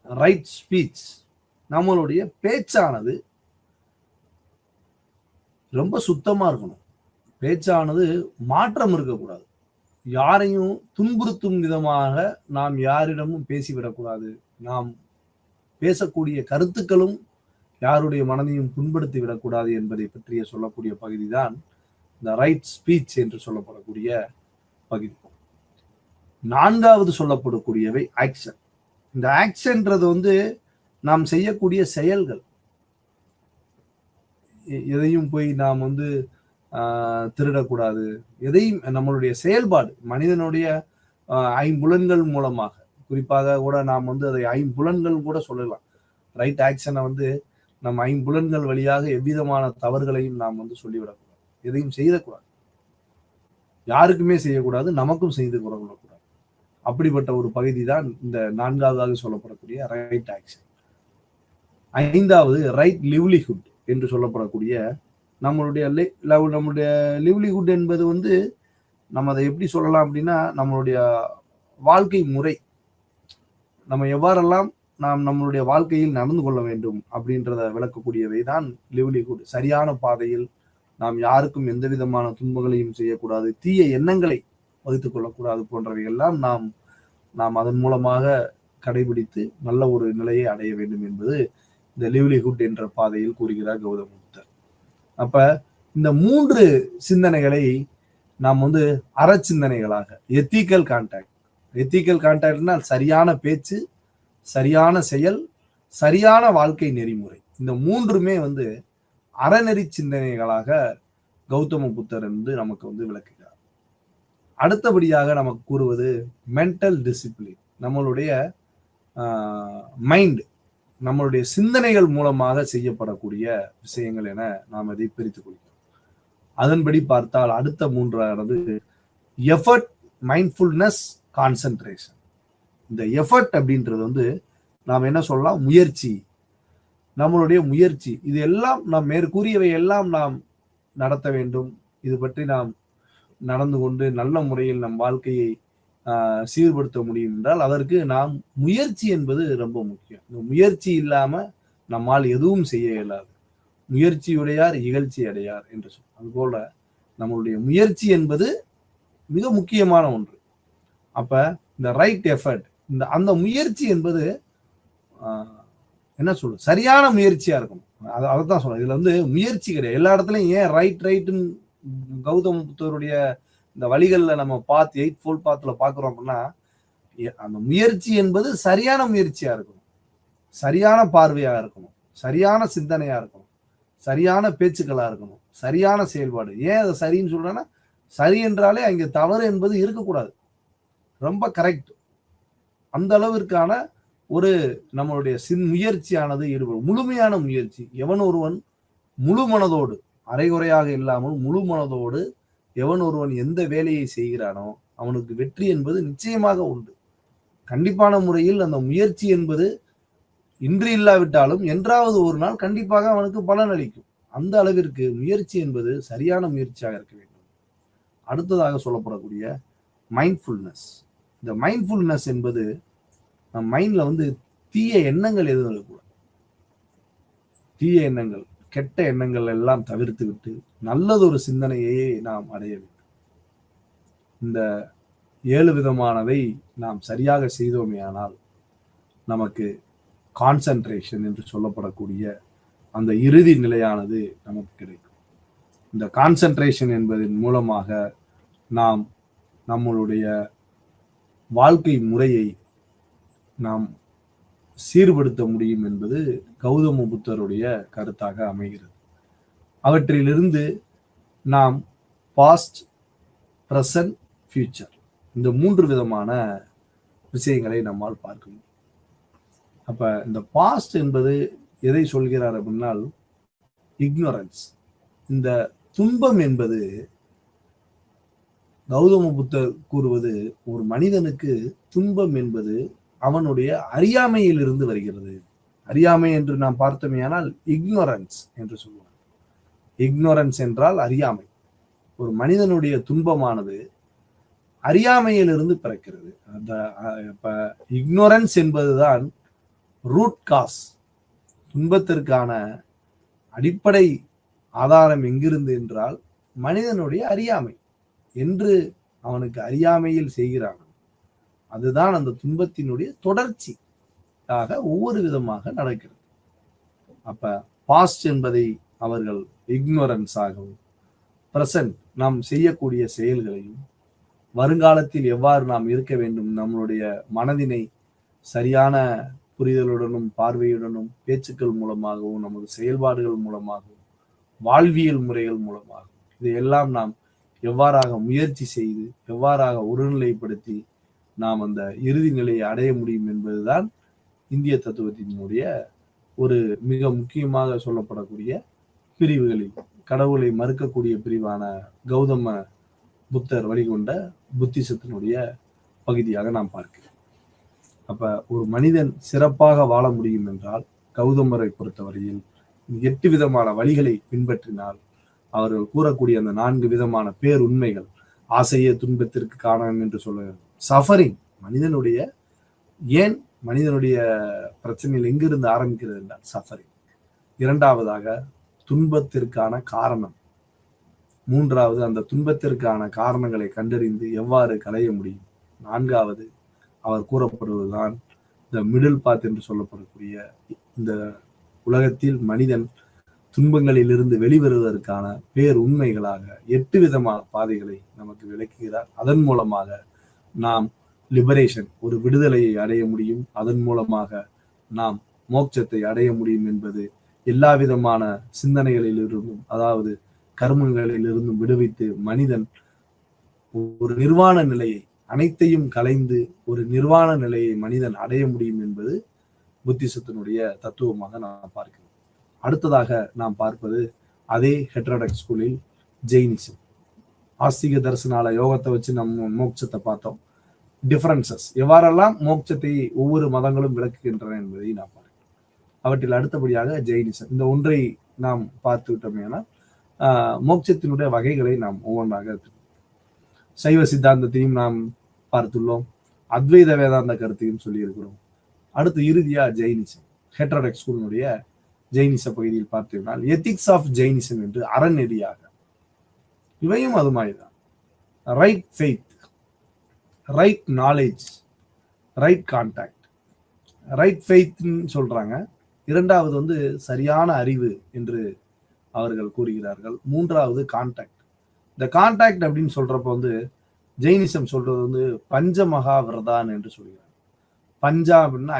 ரைட் ஸ்பீச். நம்மளுடைய பேச்சானது ரொம்ப சுத்தமா இருக்கணும். பேச்சானது மாற்றம் இருக்கக்கூடாது. யாரையும் துன்புறுத்தும் விதமாக நாம் யாரிடமும் பேசிவிடக்கூடாது. நாம் பேசக்கூடிய கருத்துக்களும் யாருடைய மனதையும் புண்படுத்தி விடக்கூடாது என்பதை பற்றிய சொல்லக்கூடிய பகுதிதான் இந்த ரைட் ஸ்பீச் என்று சொல்லப்படக்கூடிய பகுதி. நான்காவது சொல்லப்படக்கூடியவை ஆக்ஷன். இந்த ஆக்ஷன்றது நாம் செய்யக்கூடிய செயல்கள். எதையும் போய் நாம் திருடக்கூடாது. எதையும் நம்மளுடைய செயல்பாடு, மனிதனுடைய 5 புலன்கள் மூலமாக, குறிப்பாக கூட நாம் அதை 5 புலன்கள் கூட சொல்லலாம். ரைட் ஆக்ஷனை நம்ம 5 புலன்கள் வழியாக எவ்விதமான தவறுகளையும் நாம் சொல்லிவிடக்கூடாது. எதையும் செய்யக்கூடாது, யாருக்குமே செய்யக்கூடாது, நமக்கும் செய்து கொள்ளக்கூடாது. அப்படிப்பட்ட ஒரு பகுதி தான் இந்த 4ஆவதாக சொல்லப்படக்கூடிய ரைட் ஆக்ஷன். 5ஆவது ரைட் லிவ்லிஹுட் என்று சொல்லப்படக்கூடிய நம்மளுடைய லிவ்லிஹுட் என்பது நம்ம அதை எப்படி சொல்லலாம் அப்படின்னா நம்மளுடைய வாழ்க்கை முறை. நம்ம எவ்வாறெல்லாம் நாம் நம்மளுடைய வாழ்க்கையில் நடந்து கொள்ள வேண்டும் அப்படின்றத விளக்கக்கூடியவை தான் லிவ்லிஹுட். சரியான பாதையில் நாம் யாருக்கும் எந்த விதமான துன்பங்களையும் செய்யக்கூடாது, தீய எண்ணங்களை வகுத்துக் கொள்ளக்கூடாது போன்றவையெல்லாம் நாம் அதன் மூலமாக கடைபிடித்து நல்ல ஒரு நிலையை அடைய வேண்டும் என்பது இந்த லிவ்லிஹுட் என்ற பாதையில் கூறுகிறார் கௌதம புத்தர். அப்ப இந்த 3 சிந்தனைகளை நாம் அறச்சிந்தனைகளாக, எத்திக்கல் கான்டாக்ட். எத்திக்கல் கான்டாக்ட்னா சரியான பேச்சு, சரியான செயல், சரியான வாழ்க்கை நெறிமுறை. இந்த 3மே அறநெறி சிந்தனைகளாக கௌதம புத்தர் நமக்கு விளக்குகிறார். அடுத்தபடியாக நமக்கு கூறுவது மென்டல் டிசிப்ளின். நம்மளுடைய மைண்ட், நம்மளுடைய சிந்தனைகள் மூலமாக செய்யப்படக்கூடிய விஷயங்கள் என நாம் அதை பிரித்துக் கொள்கிறோம். அதன்படி பார்த்தால் அடுத்த 3ஆவது எஃபர்ட், மைண்ட்ஃபுல்னஸ், கான்சென்ட்ரேஷன். இந்த எஃபர்ட் அப்படின்றது நாம் என்ன சொல்லலாம்? முயற்சி. நம்மளுடைய முயற்சி. இது எல்லாம் நாம் மேற்கூறியவை எல்லாம் நாம் நடத்த வேண்டும். இது பற்றி நாம் நடந்து கொண்டு நல்ல முறையில் நம் வாழ்க்கையை சீர்படுத்த முடியும் என்றால் அதற்கு நாம் முயற்சி என்பது ரொம்ப முக்கியம். இந்த முயற்சி இல்லாம நம்மால் எதுவும் செய்ய இயலாது. முயற்சியுடையார் இகழ்ச்சி அடையார் என்று சொல்றோம். அதுபோல நம்மளுடைய முயற்சி என்பது மிக முக்கியமான ஒன்று. அப்ப இந்த ரைட் எஃபர்ட், அந்த முயற்சி என்பது என்ன சொல்றது, சரியான முயற்சியா இருக்கணும். அதைத்தான் சொல்றேன். இதுல முயற்சி கிடையாது. எல்லா இடத்துலயும் ஏன் ரைட்டுன்னு கௌதம புத்தருடைய இந்த வழிகளில் நம்ம பார்த்து 8 ஃபோல்ட் பாத்துல பாக்குறோம் அப்படின்னா அந்த முயற்சி என்பது சரியான முயற்சியா இருக்கணும், சரியான பார்வையா இருக்கணும், சரியான சிந்தனையா இருக்கணும், சரியான பேச்சுக்களா இருக்கணும், சரியான செயல்பாடு. ஏன் அதை சரின்னு சொல்றேன்னா, சரி என்றாலே அங்கே தவறு என்பது இருக்கக்கூடாது, ரொம்ப கரெக்ட். அந்த அளவிற்கான ஒரு நம்மளுடைய முயற்சியானது ஈடுபடும். முழுமையான முயற்சி. எவன் ஒருவன் முழு மனதோடு, அரைகுறையாக இல்லாமல் முழு மனதோடு எவன் ஒருவன் எந்த வேலையை செய்கிறானோ அவனுக்கு வெற்றி என்பது நிச்சயமாக உண்டு. கண்டிப்பான முறையில் அந்த முயற்சி என்பது இன்று இல்லாவிட்டாலும் என்றாவது ஒரு நாள் கண்டிப்பாக அவனுக்கு பலன் அளிக்கும். அந்த அளவிற்கு முயற்சி என்பது சரியான முயற்சியாக இருக்க வேண்டும். அடுத்ததாக சொல்லப்படக்கூடிய மைண்ட்ஃபுல்னஸ். இந்த மைண்ட்ஃபுல்னஸ் என்பது நம் மைண்ட்ல தீய எண்ணங்கள் எதுவும் இருக்கக்கூடாது. தீய எண்ணங்கள், கெட்ட எண்ணங்கள் எல்லாம் தவிர்த்து விட்டு நல்லதொரு சிந்தனையை நாம் அடைய வேண்டும். இந்த 7 விதமானதை நாம் சரியாக செய்தோமேயானால் நமக்கு கான்சன்ட்ரேஷன் என்று சொல்லப்படக்கூடிய அந்த இறுதி நிலையானது நமக்கு கிடைக்கும். இந்த கான்சன்ட்ரேஷன் என்பதன் மூலமாக நாம் நம்மளுடைய வாழ்க்கை முறையை நாம் சீர்படுத்த முடியும் என்பது கௌதம புத்தருடைய கருத்தாக அமைகிறது. அவற்றிலிருந்து நாம் பாஸ்ட், பிரசன்ட், ஃபியூச்சர் இந்த 3 விதமான விஷயங்களை நம்மால் பார்க்க முடியும். அப்ப இந்த பாஸ்ட் என்பது எதை சொல்கிறார் அப்படின்னால் இக்னோரன்ஸ். இந்த துன்பம் என்பது கௌதம புத்தர் கூறுவது ஒரு மனிதனுக்கு துன்பம் என்பது அவனுடைய அறியாமையில் இருந்து வருகிறது. அறியாமை என்று நாம் பார்த்தோமேயானால் இக்னோரன்ஸ் என்று சொல்லுவார். இக்னோரன்ஸ் என்றால் அறியாமை. ஒரு மனிதனுடைய துன்பமானது அறியாமையிலிருந்து பிறக்கிறது. அந்த இக்னோரன்ஸ் என்பதுதான் ரூட் காஸ். துன்பத்திற்கான அடிப்படை ஆதாரம் எங்கிருந்து என்றால் மனிதனுடைய அறியாமை. என்று அவனுக்கு அறியாமையில் செய்கிறான், அதுதான் அந்த துன்பத்தினுடைய தொடர்ச்சியாக ஒவ்வொரு விதமாக நடக்கிறது. அப்ப பாஸ்ட் என்பதை அவர்கள் இக்னோரன்ஸாகவும், பிரசன்ட் நாம் செய்யக்கூடிய செயல்களையும், வருங்காலத்தில் எவ்வாறு நாம் இருக்க வேண்டும், நம்மளுடைய மனதினை சரியான புரிதலுடனும் பார்வையுடனும் பேச்சுக்கள் மூலமாகவும் நமது செயல்பாடுகள் மூலமாகவும் வாழ்வியல் முறைகள் மூலமாகவும் இதையெல்லாம் நாம் எவ்வாறாக முயற்சி செய்து எவ்வாறாக ஒருநிலைப்படுத்தி நாம் அந்த இறுதி நிலையை அடைய முடியும் என்பதுதான் இந்திய தத்துவத்தினுடைய ஒரு மிக முக்கியமாக சொல்லப்படக்கூடிய பிரிவுகளில் கடவுளை மறுக்கக்கூடிய பிரிவான கௌதம புத்தர் வழிகொண்ட புத்திசத்தினுடைய பகுதியாக நாம் பார்க்கிறோம். அப்ப ஒரு மனிதன் சிறப்பாக வாழ முடியும் என்றால் கௌதமரை பொறுத்தவரையில் 8 விதமான வழிகளை பின்பற்றினால் அவர்கள் கூறக்கூடிய அந்த 4 விதமான பேருண்மைகள், ஆசையே துன்பத்திற்கு காரணம் என்று சொல்லுகிறது. சஃபரிங், மனிதனுடைய ஏன் மனிதனுடைய பிரச்சனையில் எங்கிருந்து ஆரம்பிக்கிறது என்றால் சஃபரிங். 2வதாக துன்பத்திற்கான காரணம். 3வது அந்த துன்பத்திற்கான காரணங்களை கண்டறிந்து எவ்வாறு களைய முடியும். 4வது அவர் கூறப்படுவதுதான் இந்த மிடில் பாத் என்று சொல்லப்படக்கூடிய இந்த உலகத்தில் மனிதன் துன்பங்களில் இருந்து வெளிவருவதற்கான பேருண்மைகளாக 8 விதமான பாதைகளை நமக்கு விளக்குகிறார். அதன் மூலமாக நாம் லிபரேஷன், ஒரு விடுதலையை அடைய முடியும். அதன் மூலமாக நாம் மோட்சத்தை அடைய முடியும் என்பது எல்லா விதமான சிந்தனைகளில் இருந்தும், அதாவது கர்மங்களில் இருந்தும் விடுவித்து மனிதன் ஒரு நிர்வாண நிலையை, அனைத்தையும் கலைந்து ஒரு நிர்வாண நிலையை மனிதன் அடைய முடியும் என்பது புத்திசத்தினுடைய தத்துவமாக நாம் பார்க்கிறோம். அடுத்ததாக நாம் பார்ப்பது அதே ஹெட்ரோடாக்ஸ் ஸ்கூலில் ஜெயினிசம். ஆஸ்திக தரிசனால யோகத்தை வச்சு நம்ம மோட்சத்தை பார்த்தோம். டிஃபரன்சஸ், எவ்வாறெல்லாம் மோட்சத்தை ஒவ்வொரு மதங்களும் விளக்குகின்றன என்பதை நாம் பார்க்கிறோம். அவற்றில் அடுத்தபடியாக ஜெயினிசம். இந்த ஒன்றை நாம் பார்த்து விட்டோமேனா மோட்சத்தினுடைய வகைகளை நாம் ஒவ்வொன்றாக சைவ சித்தாந்தத்தையும் நாம் பார்த்துள்ளோம், அத்வைத வேதாந்த கருத்தையும் சொல்லியிருக்கிறோம். அடுத்து இறுதியா ஜெயினிசம், ஹெட்ரோடாக்ஸ் ஸ்கூலினுடைய ஜெயினிச பகுதியில் பார்த்தீங்கன்னா எத்திக்ஸ் ஆஃப் ஜெயினிசம் என்று அறநெறியாக, இவையும் அது மாதிரிதான். Right faith, right knowledge, right contact. Right ஃபெய்த்னு சொல்றாங்க. 2வது சரியான அறிவு என்று அவர்கள் கூறுகிறார்கள். 3வது கான்டாக்ட். இந்த கான்டாக்ட் அப்படின்னு சொல்றப்ப ஜெயினிசம் சொல்றது பஞ்ச மகா விரதான் என்று சொல்கிறாங்க. பஞ்சா அப்படின்னா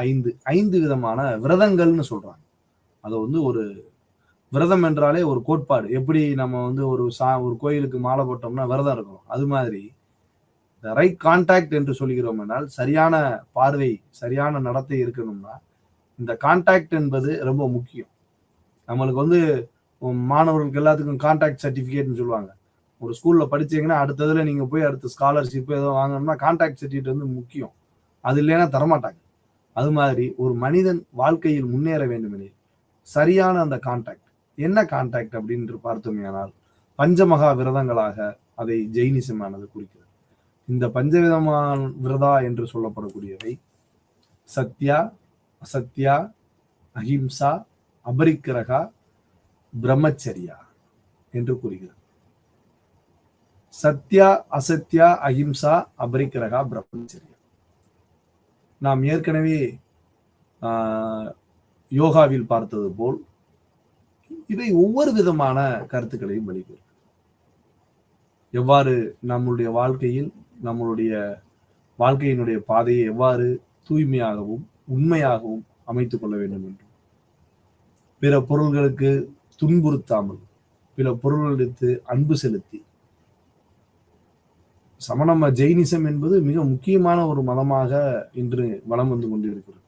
5 விதமான விரதங்கள்னு சொல்றாங்க. அது ஒரு விரதம் என்றாலே ஒரு கோட்பாடு. எப்படி நம்ம ஒரு கோயிலுக்கு மாலை போட்டோம்னா விரதம் இருக்கணும், அது மாதிரி ரைட் கான்டாக்ட் என்று சொல்கிறோம் என்றால் சரியான பார்வை, சரியான நடத்தை இருக்கணும்னா இந்த கான்டாக்ட் என்பது ரொம்ப முக்கியம். நம்மளுக்கு வந்து மாணவர்களுக்கு எல்லாத்துக்கும் கான்டாக்ட் சர்டிஃபிகேட்னு சொல்லுவாங்க. ஒரு ஸ்கூல்ல படிச்சீங்கன்னா அடுத்ததுல நீங்க போய் அடுத்த ஸ்காலர்ஷிப் ஏதோ வாங்கணும்னா கான்டாக்ட் சர்டிஃபிகேட் வந்து முக்கியம். அது இல்லைன்னா தரமாட்டாங்க. அது மாதிரி ஒரு மனிதன் வாழ்க்கையில் முன்னேற வேண்டுமெனில் சரியான அந்த கான்டாக்ட், என்ன கான்டாக்ட் அப்படின்னு பார்த்தோமேயானால் பஞ்சமகா விரதங்களாக அதை ஜெயினிசமானது குறிக்கிறது. இந்த பஞ்சவிதமான விரதா என்று சொல்லப்படக்கூடியவை சத்யா, அசத்யா, அஹிம்சா, அபரிக்கிரகா, பிரம்மச்சரியா என்று கூறுகிறது. சத்யா, அசத்யா, அஹிம்சா, அபரிக்கிரகா, பிரம்மச்சரியா. நாம் ஏற்கனவே யோகாவில் பார்த்தது போல் இவை ஒவ்வொரு விதமான கருத்துக்களையும் வெளிப்படுத்தும். எவ்வாறு நம்முடைய வாழ்க்கையில் நம்மளுடைய வாழ்க்கையினுடைய பாதையை எவ்வாறு தூய்மையாகவும் உண்மையாகவும் அமைத்துக் கொள்ள வேண்டும் என்றும், பிற பொருள்களுக்கு துன்புறுத்தாமல் பிற பொருள்களுக்கு அன்பு செலுத்தி, சமண ஜெயினிசம் என்பது மிக முக்கியமான ஒரு மதமாக இன்று வலம் வந்து கொண்டிருக்கிறது.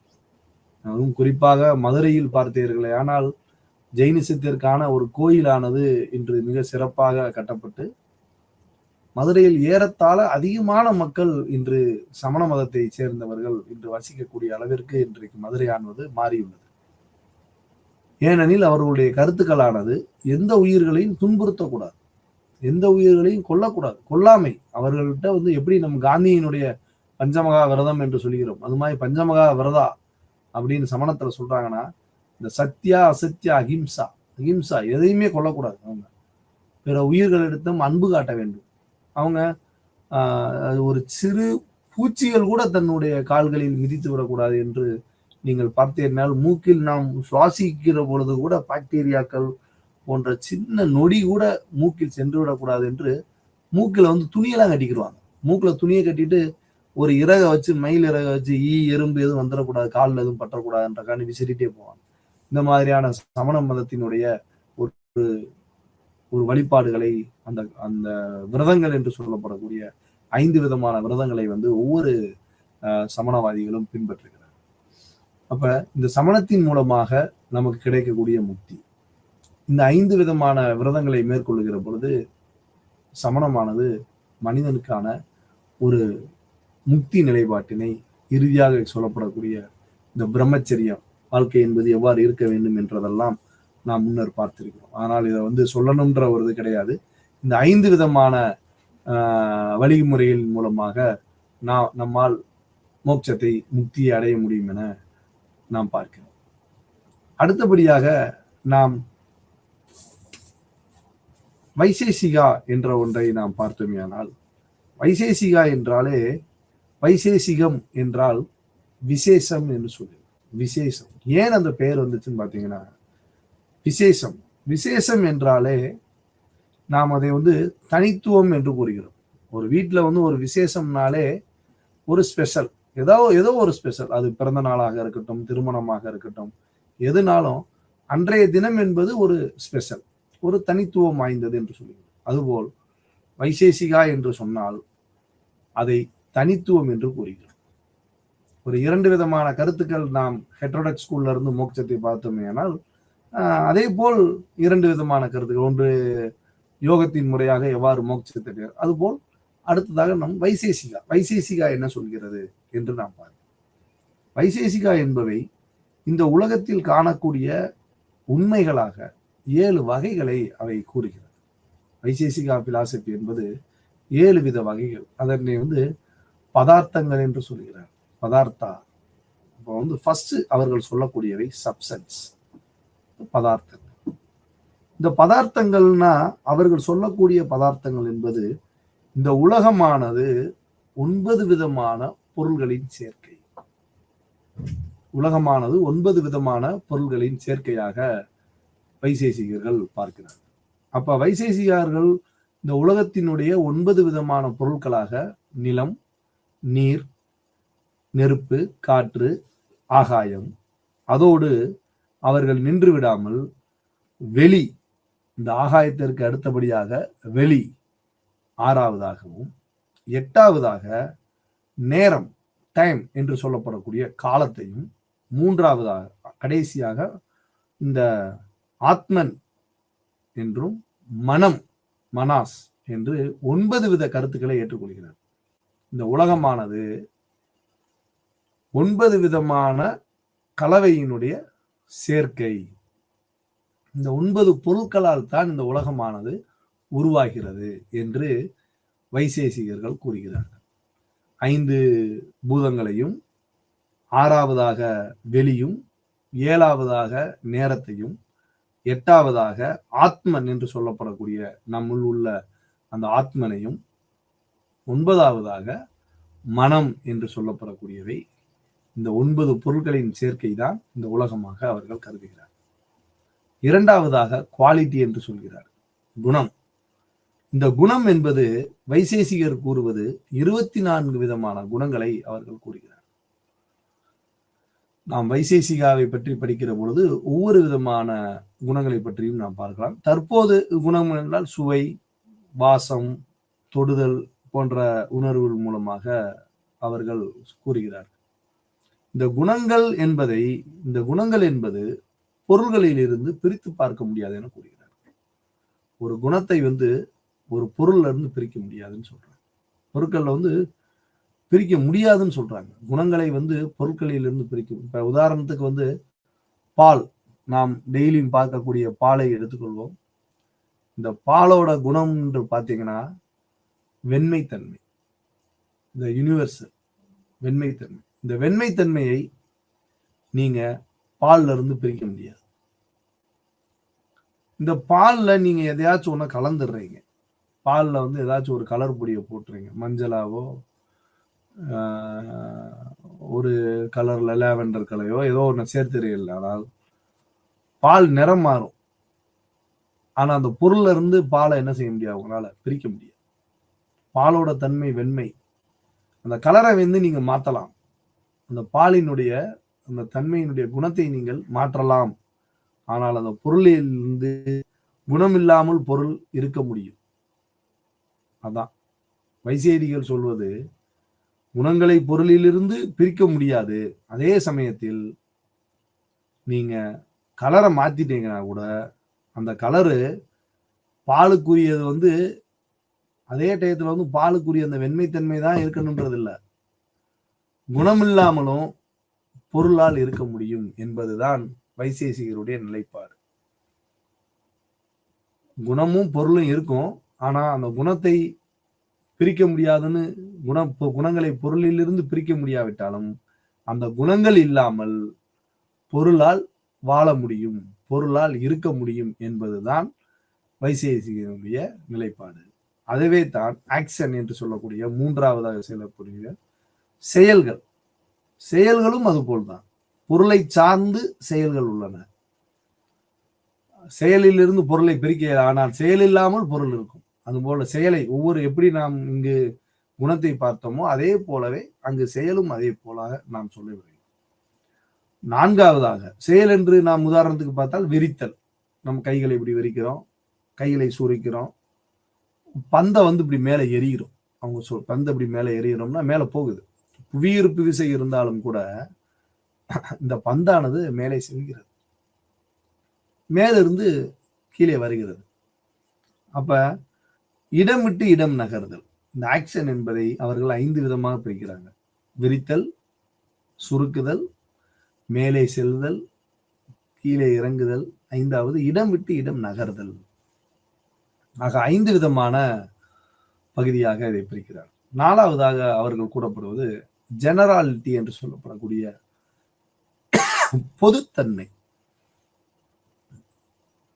அதுவும் குறிப்பாக மதுரையில் பார்த்தீர்களே ஆனால் ஜெயினிசத்திற்கான ஒரு கோயிலானது இன்று மிக சிறப்பாக கட்டப்பட்டு மதுரையில் ஏறத்தாழ அதிகமான மக்கள் இன்று சமண மதத்தை சேர்ந்தவர்கள் இன்று வசிக்கக்கூடிய அளவிற்கு இன்றைக்கு மதுரையானது மாறியுள்ளது. ஏனெனில் அவர்களுடைய கருத்துக்களானது எந்த உயிர்களையும் துன்புறுத்தக்கூடாது, எந்த உயிர்களையும் கொல்லக்கூடாது, கொல்லாமை. அவர்கள்ட்ட வந்து எப்படி நம்ம காந்தியினுடைய பஞ்சமகா விரதம் என்று சொல்கிறோம், அது மாதிரி பஞ்சமகா விரதா அப்படின்னு சமணத்துல சொல்றாங்கன்னா இந்த சத்யா, அசத்யா, அஹிம்சா. அஹிம்சா எதையுமே கொல்லக்கூடாது. அவங்க பிற உயிர்களிடத்தும் அன்பு காட்ட வேண்டும். அவங்க ஒரு சிறு பூச்சிகள் கூட தன்னுடைய கால்களில் மிதித்து விடக்கூடாது என்று நீங்கள் பார்த்தீர்கள். மூக்கில் நாம் சுவாசிக்கிற பொழுது கூட பாக்டீரியாக்கள் போன்ற சின்ன நொடி கூட மூக்கில் சென்று விடக்கூடாது என்று மூக்கில் வந்து துணியெல்லாம் கட்டிக்கிடுவாங்க. மூக்கில் துணியை கட்டிட்டு ஒரு இறகை வச்சு, மயில் இறகை வச்சு எறும்பு எதுவும் வந்துடக்கூடாது, காலில் எதுவும் பற்றக்கூடாதுன்றக்காண்டி விசிறிட்டே போவாங்க. இந்த மாதிரியான சமண மதத்தினுடைய ஒரு வழிபாடுகளை அந்த அந்த விரதங்கள் என்று சொல்லப்படக்கூடிய 5 விதமான விரதங்களை வந்து ஒவ்வொரு சமணவாதிகளும் பின்பற்றுகிறார். அப்ப இந்த சமணத்தின் மூலமாக நமக்கு கிடைக்கக்கூடிய முக்தி, இந்த 5 விதமான விரதங்களை மேற்கொள்ளுகிற பொழுது சமணமானது மனிதனுக்கான ஒரு முக்தி நிலைப்பாட்டினை, இறுதியாக சொல்லப்படக்கூடிய இந்த பிரம்மச்சரியம் வாழ்க்கை என்பது எவ்வாறு இருக்க வேண்டும் என்றதெல்லாம் நாம் முன்னர் பார்த்திருக்கிறோம். ஆனால் இதை வந்து சொல்லணும்ன்ற ஒரு இது கிடையாது. இந்த 5 விதமான வழிமுறைகளின் மூலமாக நம்மால் மோட்சத்தை, முக்தியை அடைய முடியும் என நாம் பார்க்கிறோம். அடுத்தபடியாக நாம் வைசேசிகா என்ற ஒன்றை நாம் பார்த்தோமேயானால், வைசேசிகா என்றாலே, வைசேசிகம் என்றால் விசேஷம் என்று சொல்லுது. விசேஷம் ஏன் அந்த பெயர் வந்துச்சுன்னு பார்த்தீங்கன்னா, விசேஷம் விசேஷம் என்றாலே நாம் அதை வந்து தனித்துவம் என்று கூறுகிறோம். ஒரு வீட்டில் வந்து ஒரு விசேஷம்னாலே ஒரு ஸ்பெஷல், ஏதோ ஒரு ஸ்பெஷல். அது பிறந்த நாளாக இருக்கட்டும், திருமணமாக இருக்கட்டும், எதுனாலும் அன்றைய தினம் என்பது ஒரு ஸ்பெஷல், ஒரு தனித்துவம் வாய்ந்தது என்று சொல்லுகிறோம். அதுபோல் வைசேசிகா என்று சொன்னால் அதை தனித்துவம் என்று கூறுகிறோம். ஒரு 2 விதமான கருத்துக்கள் நாம் ஹெட்ரோடாக்ஸ் ஸ்கூல்ல இருந்து மோட்சத்தை பார்த்தோமேனால், அதே போல் 2 விதமான கருத்துக்கள். ஒன்று யோகத்தின் முறையாக எவ்வாறு மோட்சத்தை, அதுபோல் அடுத்ததாக நம் வைசேசிகா. வைசேசிகா என்ன சொல்கிறது என்று நாம் பார்க்கிறோம். வைசேசிகா என்பவை இந்த உலகத்தில் காணக்கூடிய உண்மைகளாக 7 வகைகளை அவை கூறுகிறது. வைசேசிகா பிலாசபி என்பது 7 வித வகைகள். அதனை வந்து பதார்த்தங்கள் என்று சொல்கிறார். பதார்த்தா. இப்போ வந்து ஃபர்ஸ்ட் அவர்கள் சொல்லக்கூடியவை சப்ஸ்டன்ஸ், பதார்த்தங்கள். இந்த பதார்த்தங்கள்னா அவர்கள் சொல்லக்கூடிய பதார்த்தங்கள் என்பது இந்த உலகமானது 9 விதமான பொருள்களின் சேர்க்கை. உலகமானது 9 விதமான பொருள்களின் சேர்க்கையாக வைசேசிகர்கள் பார்க்கிறார்கள். அப்ப வைசேசிகர்கள் இந்த உலகத்தினுடைய 9 விதமான பொருட்களாக நிலம், நீர், நெருப்பு, காற்று, ஆகாயம், அதோடு அவர்கள் நின்று விடாமல் வெளி, இந்த ஆகாயத்திற்கு அடுத்தபடியாக வெளி 6வதாகவும், எட்டாவதாக நேரம், டைம் என்று சொல்லப்படக்கூடிய காலத்தையும், மூன்றாவதாக கடைசியாக இந்த ஆத்மன் என்றும் மனம், மனாஸ் என்று 9 வித கருத்துக்களை ஏற்றுக்கொள்கிறார். இந்த உலகமானது 9 விதமான கலவையினுடைய சேர்க்கை. இந்த 9 பொருட்களால் தான் இந்த உலகமானது உருவாகிறது என்று வைசேசிகர்கள் கூறுகிறார்கள். 5 பூதங்களையும், 6வதாக வெளியும், 7வதாக நேரத்தையும், 8வதாக ஆத்மன் என்று சொல்லப்படக்கூடிய நம்முள் உள்ள அந்த ஆத்மனையும், 9வதாக மனம் என்று சொல்லப்படக்கூடியவை. இந்த 9 பொருட்களின் சேர்க்கை தான் இந்த உலகமாக அவர்கள் கருதுகிறார். 2வதாக குவாலிட்டி என்று சொல்கிறார், குணம். இந்த குணம் என்பது வைசேசிகர் கூறுவது 24 விதமான குணங்களை அவர்கள் கூறுகிறார். நாம் வைசேசிகாவை பற்றி படிக்கிற பொழுது ஒவ்வொரு விதமான குணங்களை பற்றியும் நாம் பார்க்கலாம். தற்போது குணம் என்றால் சுவை, வாசம், தொடுதல் போன்ற உணர்வுகள் மூலமாக அவர்கள் கூறுகிறார். இந்த குணங்கள் என்பது பொருள்களில் இருந்து பிரித்து பார்க்க முடியாது என கூறுகிறார். ஒரு குணத்தை ஒரு பொருள்ல இருந்து பிரிக்க முடியாதுன்னு சொல்றாங்க. பொருட்கள்ல பிரிக்க முடியாதுன்னு சொல்றாங்க. குணங்களை பொருட்களில் இருந்து பிரிக்கும். இப்ப உதாரணத்துக்கு பால், நாம் டெய்லியும் பார்க்கக்கூடிய பாலை எடுத்துக்கொள்வோம். இந்த பாலோட குணம் என்று பார்த்தீங்கன்னா வெண்மைத்தன்மை, இந்த யூனிவர்சல் வெண்மைத்தன்மை. இந்த வெண்மைத்தன்மையை நீங்க பால்ல இருந்து பிரிக்க முடியாது. இந்த பால்ல நீங்க எதையாச்சும் ஒண்ணு கலந்துடுறீங்க. பால்ல ஏதாச்சும் ஒரு கலர் பொடியை போட்டுறீங்க, மஞ்சளாவோ ஒரு கலர்ல லாவெண்டர் கலையோ ஏதோ ஒன்று சேர்த்துறீங்க. ஆனால் பால் நிறம் மாறும். ஆனா அந்த பொருள்ல இருந்து பாலை என்ன செய்ய முடியாது, உங்களால பிரிக்க முடியாது. பாலோட தன்மை வெண்மை. அந்த கலரை நீங்க மாத்தலாம். அந்த பாலினுடைய அந்த தன்மையினுடைய குணத்தை நீங்கள் மாற்றலாம். ஆனால் அந்த பொருளில் இருந்து குணமில்லாமல் பொருள் இருக்க முடியும். அதான் வைசேரிகள் சொல்வது, குணங்களை பொருளிலிருந்து பிரிக்க முடியாது. அதே சமயத்தில் நீங்க கலரை மாத்திட்டீங்கன்னா கூட அந்த கலரு பாலுக்குரியது அதே டயத்துல பாலுக்குரிய அந்த வெண்மைத்தன்மை தான் இருக்கணும்ன்றது இல்லை, குணமில்லாமலும் பொருளால் இருக்க முடியும் என்பதுதான் வைசேசிகருடைய நிலைப்பாடு. குணமும் பொருளும் இருக்கும், ஆனா அந்த குணத்தை பிரிக்க முடியாதுன்னு குணங்களை பொருளிலிருந்து பிரிக்க முடியாவிட்டாலும் அந்த குணங்கள் இல்லாமல் பொருளால் வாழ முடியும், பொருளால் இருக்க முடியும் என்பதுதான் வைசேசிகனுடைய நிலைப்பாடு. அதுவே தான் ஆக்ஷன் என்று சொல்லக்கூடிய மூன்றாவதாக சொல்லக்கூடிய செயல்கள். செயல்களும் அதுபோல்தான், பொருளை சார்ந்து செயல்கள் உள்ளன. செயலிலிருந்து பொருளை பிரிக்க, ஆனால் செயல் இல்லாமல் பொருள் இருக்கும். அதுபோல செயலை எப்படி நாம் இங்கு குணத்தை பார்த்தோமோ அதே போலவே அங்கு செயலும் அதே போல நாம் சொல்ல வேண்டும். 4வதாக செயல் என்று நாம் உதாரணத்துக்கு பார்த்தால் விரித்தல். நம் கைகளை இப்படி விரிக்கிறோம், கைகளை சுரிக்கிறோம், பந்தை இப்படி மேலே எறிகிறோம். அவங்க பந்தை இப்படி மேலே எறிகிறோம்னா மேலே போகுது. புவியீர்ப்பு விசை இருந்தாலும் கூட இந்த பந்தானது மேலே செல்கிறது, மேலிருந்து கீழே வருகிறது. அப்ப இடம் விட்டு இடம் நகர்தல், இந்த ஆக்ஷன் என்பதை அவர்கள் 5 விதமாக பிரிக்கிறாங்க. விரித்தல், சுருக்குதல், மேலே செல்லுதல், கீழே இறங்குதல், 5வது இடம் விட்டு இடம் நகர்தல். ஆக 5 விதமான பகுதியாக இதை பிரிக்கிறார். 4வதாக அவர்கள் கூறப்படுவது ஜெனராலிட்டி என்று சொல்லப்படக்கூடிய பொதுத்தன்மை.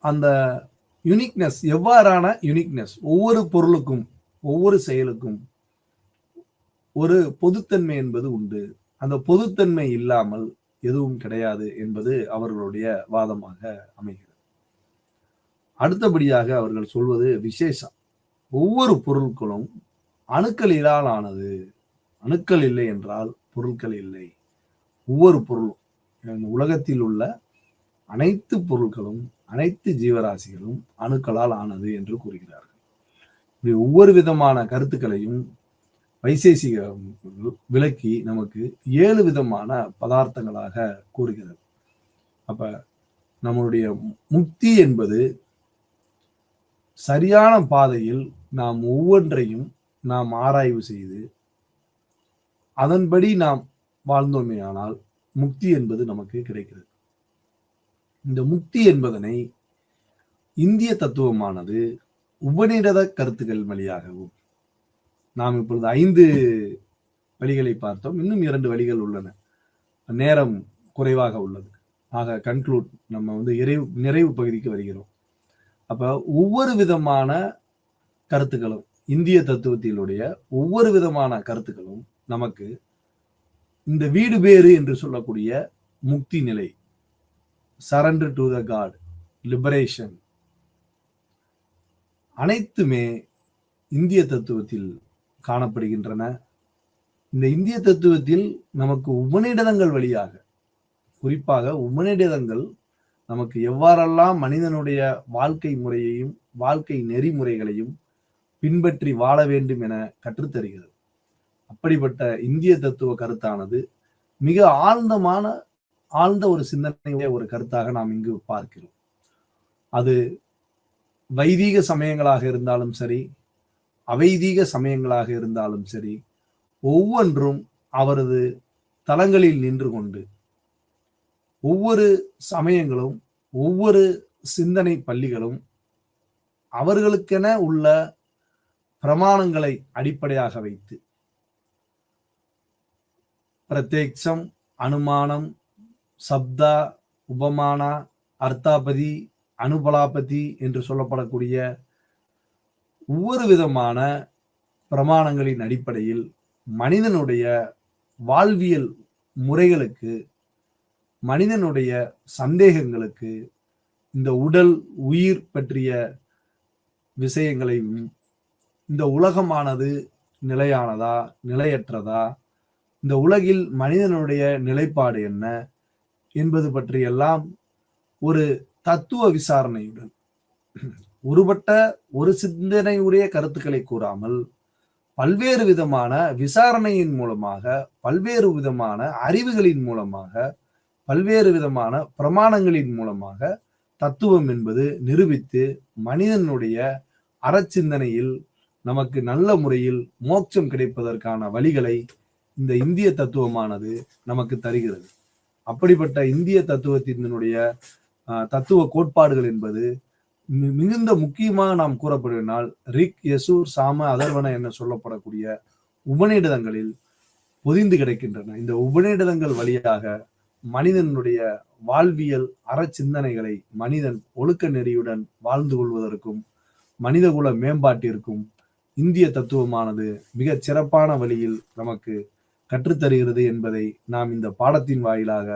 அந்த யூனிக்னஸ், எவ்வாறான யூனிக்னஸ், ஒவ்வொரு பொருளுக்கும் ஒவ்வொரு செயலுக்கும் ஒரு பொதுத்தன்மை என்பது உண்டு. அந்த பொதுத்தன்மை இல்லாமல் எதுவும் கிடையாது என்பது அவர்களுடைய வாதமாக அமைகிறது. அடுத்தபடியாக அவர்கள் சொல்வது விசேஷம். ஒவ்வொரு பொருட்களும் அணுக்களிலால் ஆனது. அணுக்கள் இல்லை என்றால் பொருட்கள் இல்லை. ஒவ்வொரு பொருளும், உலகத்தில் உள்ள அனைத்து பொருட்களும் அனைத்து ஜீவராசிகளும் அணுக்களால் ஆனது என்று கூறுகிறார்கள். இப்படி ஒவ்வொரு விதமான கருத்துக்களையும் வைசேசிக விளக்கி நமக்கு 7 விதமான பதார்த்தங்களாக கூறுகிறது. அப்ப நம்மளுடைய முக்தி என்பது சரியான பாதையில் நாம் ஒவ்வொன்றையும் நாம் ஆராய்வு செய்து அதன்படி நாம் வாழ்ந்தோமேயானால் முக்தி என்பது நமக்கு கிடைக்கிறது. இந்த முக்தி என்பதனை இந்திய தத்துவமானது உபநிடத கருத்துக்கள் வழியாகவும், நாம் இப்பொழுது 5 வழிகளை பார்த்தோம், இன்னும் 2 வழிகள் உள்ளன. நேரம் குறைவாக உள்ளது. ஆக கன்க்ளூட் நம்ம நிறைவு பகுதிக்கு வருகிறோம். அப்ப ஒவ்வொரு விதமான கருத்துக்களும், இந்திய தத்துவத்தினுடைய ஒவ்வொரு விதமான கருத்துக்களும் நமக்கு இந்த வீடு பேறு என்று சொல்லக்கூடிய முக்தி நிலை, surrender to the God, liberation, அனைத்துமே இந்திய தத்துவத்தில் காணப்படுகின்றன. இந்த இந்திய தத்துவத்தில் நமக்கு உபநிடதங்கள் வழியாக, குறிப்பாக உபநிடதங்கள் நமக்கு எவ்வாறெல்லாம் மனிதனுடைய வாழ்க்கை முறையையும் வாழ்க்கை நெறிமுறைகளையும் பின்பற்றி வாழ வேண்டும் என கற்றுத்தருகிறது. அப்படிப்பட்ட இந்திய தத்துவ கருத்தானது மிக ஆழ்ந்த ஒரு சிந்தனையுடைய ஒரு கருத்தாக நாம் இங்கு பார்க்கிறோம். அது வைதீக சமயங்களாக இருந்தாலும் சரி, அவைதீக சமயங்களாக இருந்தாலும் சரி, ஒவ்வொன்றும் அவரது தளங்களில் நின்று கொண்டு ஒவ்வொரு சமயங்களும் ஒவ்வொரு சிந்தனை பள்ளிகளும் அவர்களுக்கென உள்ள பிரமாணங்களை அடிப்படையாக வைத்து பிரத்யக்ஷம், அனுமானம், சப்தா, உபமானா, அர்த்தாபதி, அனுபலாபதி என்று சொல்லப்படக்கூடிய ஒவ்வொரு விதமான பிரமாணங்களின் அடிப்படையில் மனிதனுடைய வாழ்வியல் முறைகளுக்கு, மனிதனுடைய சந்தேகங்களுக்கு, இந்த உடல் உயிர் பற்றிய விஷயங்களையும், இந்த உலகமானது நிலையானதா நிலையற்றதா, இந்த உலகில் மனிதனுடைய நிலைப்பாடு என்ன என்பது பற்றியெல்லாம் ஒரு தத்துவ விசாரணையுடன் ஒருபட்ட ஒரு சிந்தனையுடைய கருத்துக்களை கூறாமல் பல்வேறு விதமான விசாரணையின் மூலமாக, பல்வேறு விதமான அறிவுகளின் மூலமாக, பல்வேறு விதமான பிரமாணங்களின் மூலமாக தத்துவம் என்பது நிரூபித்து மனிதனுடைய அறச்சிந்தனையில் நமக்கு நல்ல முறையில் மோட்சம் கிடைப்பதற்கான வழிகளை இந்த இந்திய தத்துவமானது நமக்கு தருகிறது. அப்படிப்பட்ட இந்திய தத்துவத்தினுடைய தத்துவ கோட்பாடுகள் என்பது மிகுந்த முக்கியமாக நாம் கூறப்படுவதால் ரிக், யசூர், சாம, அதர்வன என சொல்லப்படக்கூடிய உபநிடதங்களில் பொதிந்து கிடக்கின்றன. இந்த உபநிடதங்கள் வழியாக மனிதனுடைய வாழ்வியல் அறச்சிந்தனைகளை மனிதன் ஒழுக்க நெறியுடன் வாழ்ந்து கொள்வதற்கும் மனிதகுல மேம்பாட்டிற்கும் இந்திய தத்துவமானது மிகச் சிறப்பான வழியில் நமக்கு கற்றுத்தருகிறது என்பதை நாம் இந்த பாடத்தின் வாயிலாக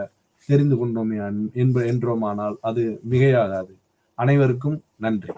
தெரிந்து கொண்டோமே என்றோமானால் அது மிகையாகாது. அனைவருக்கும் நன்றி.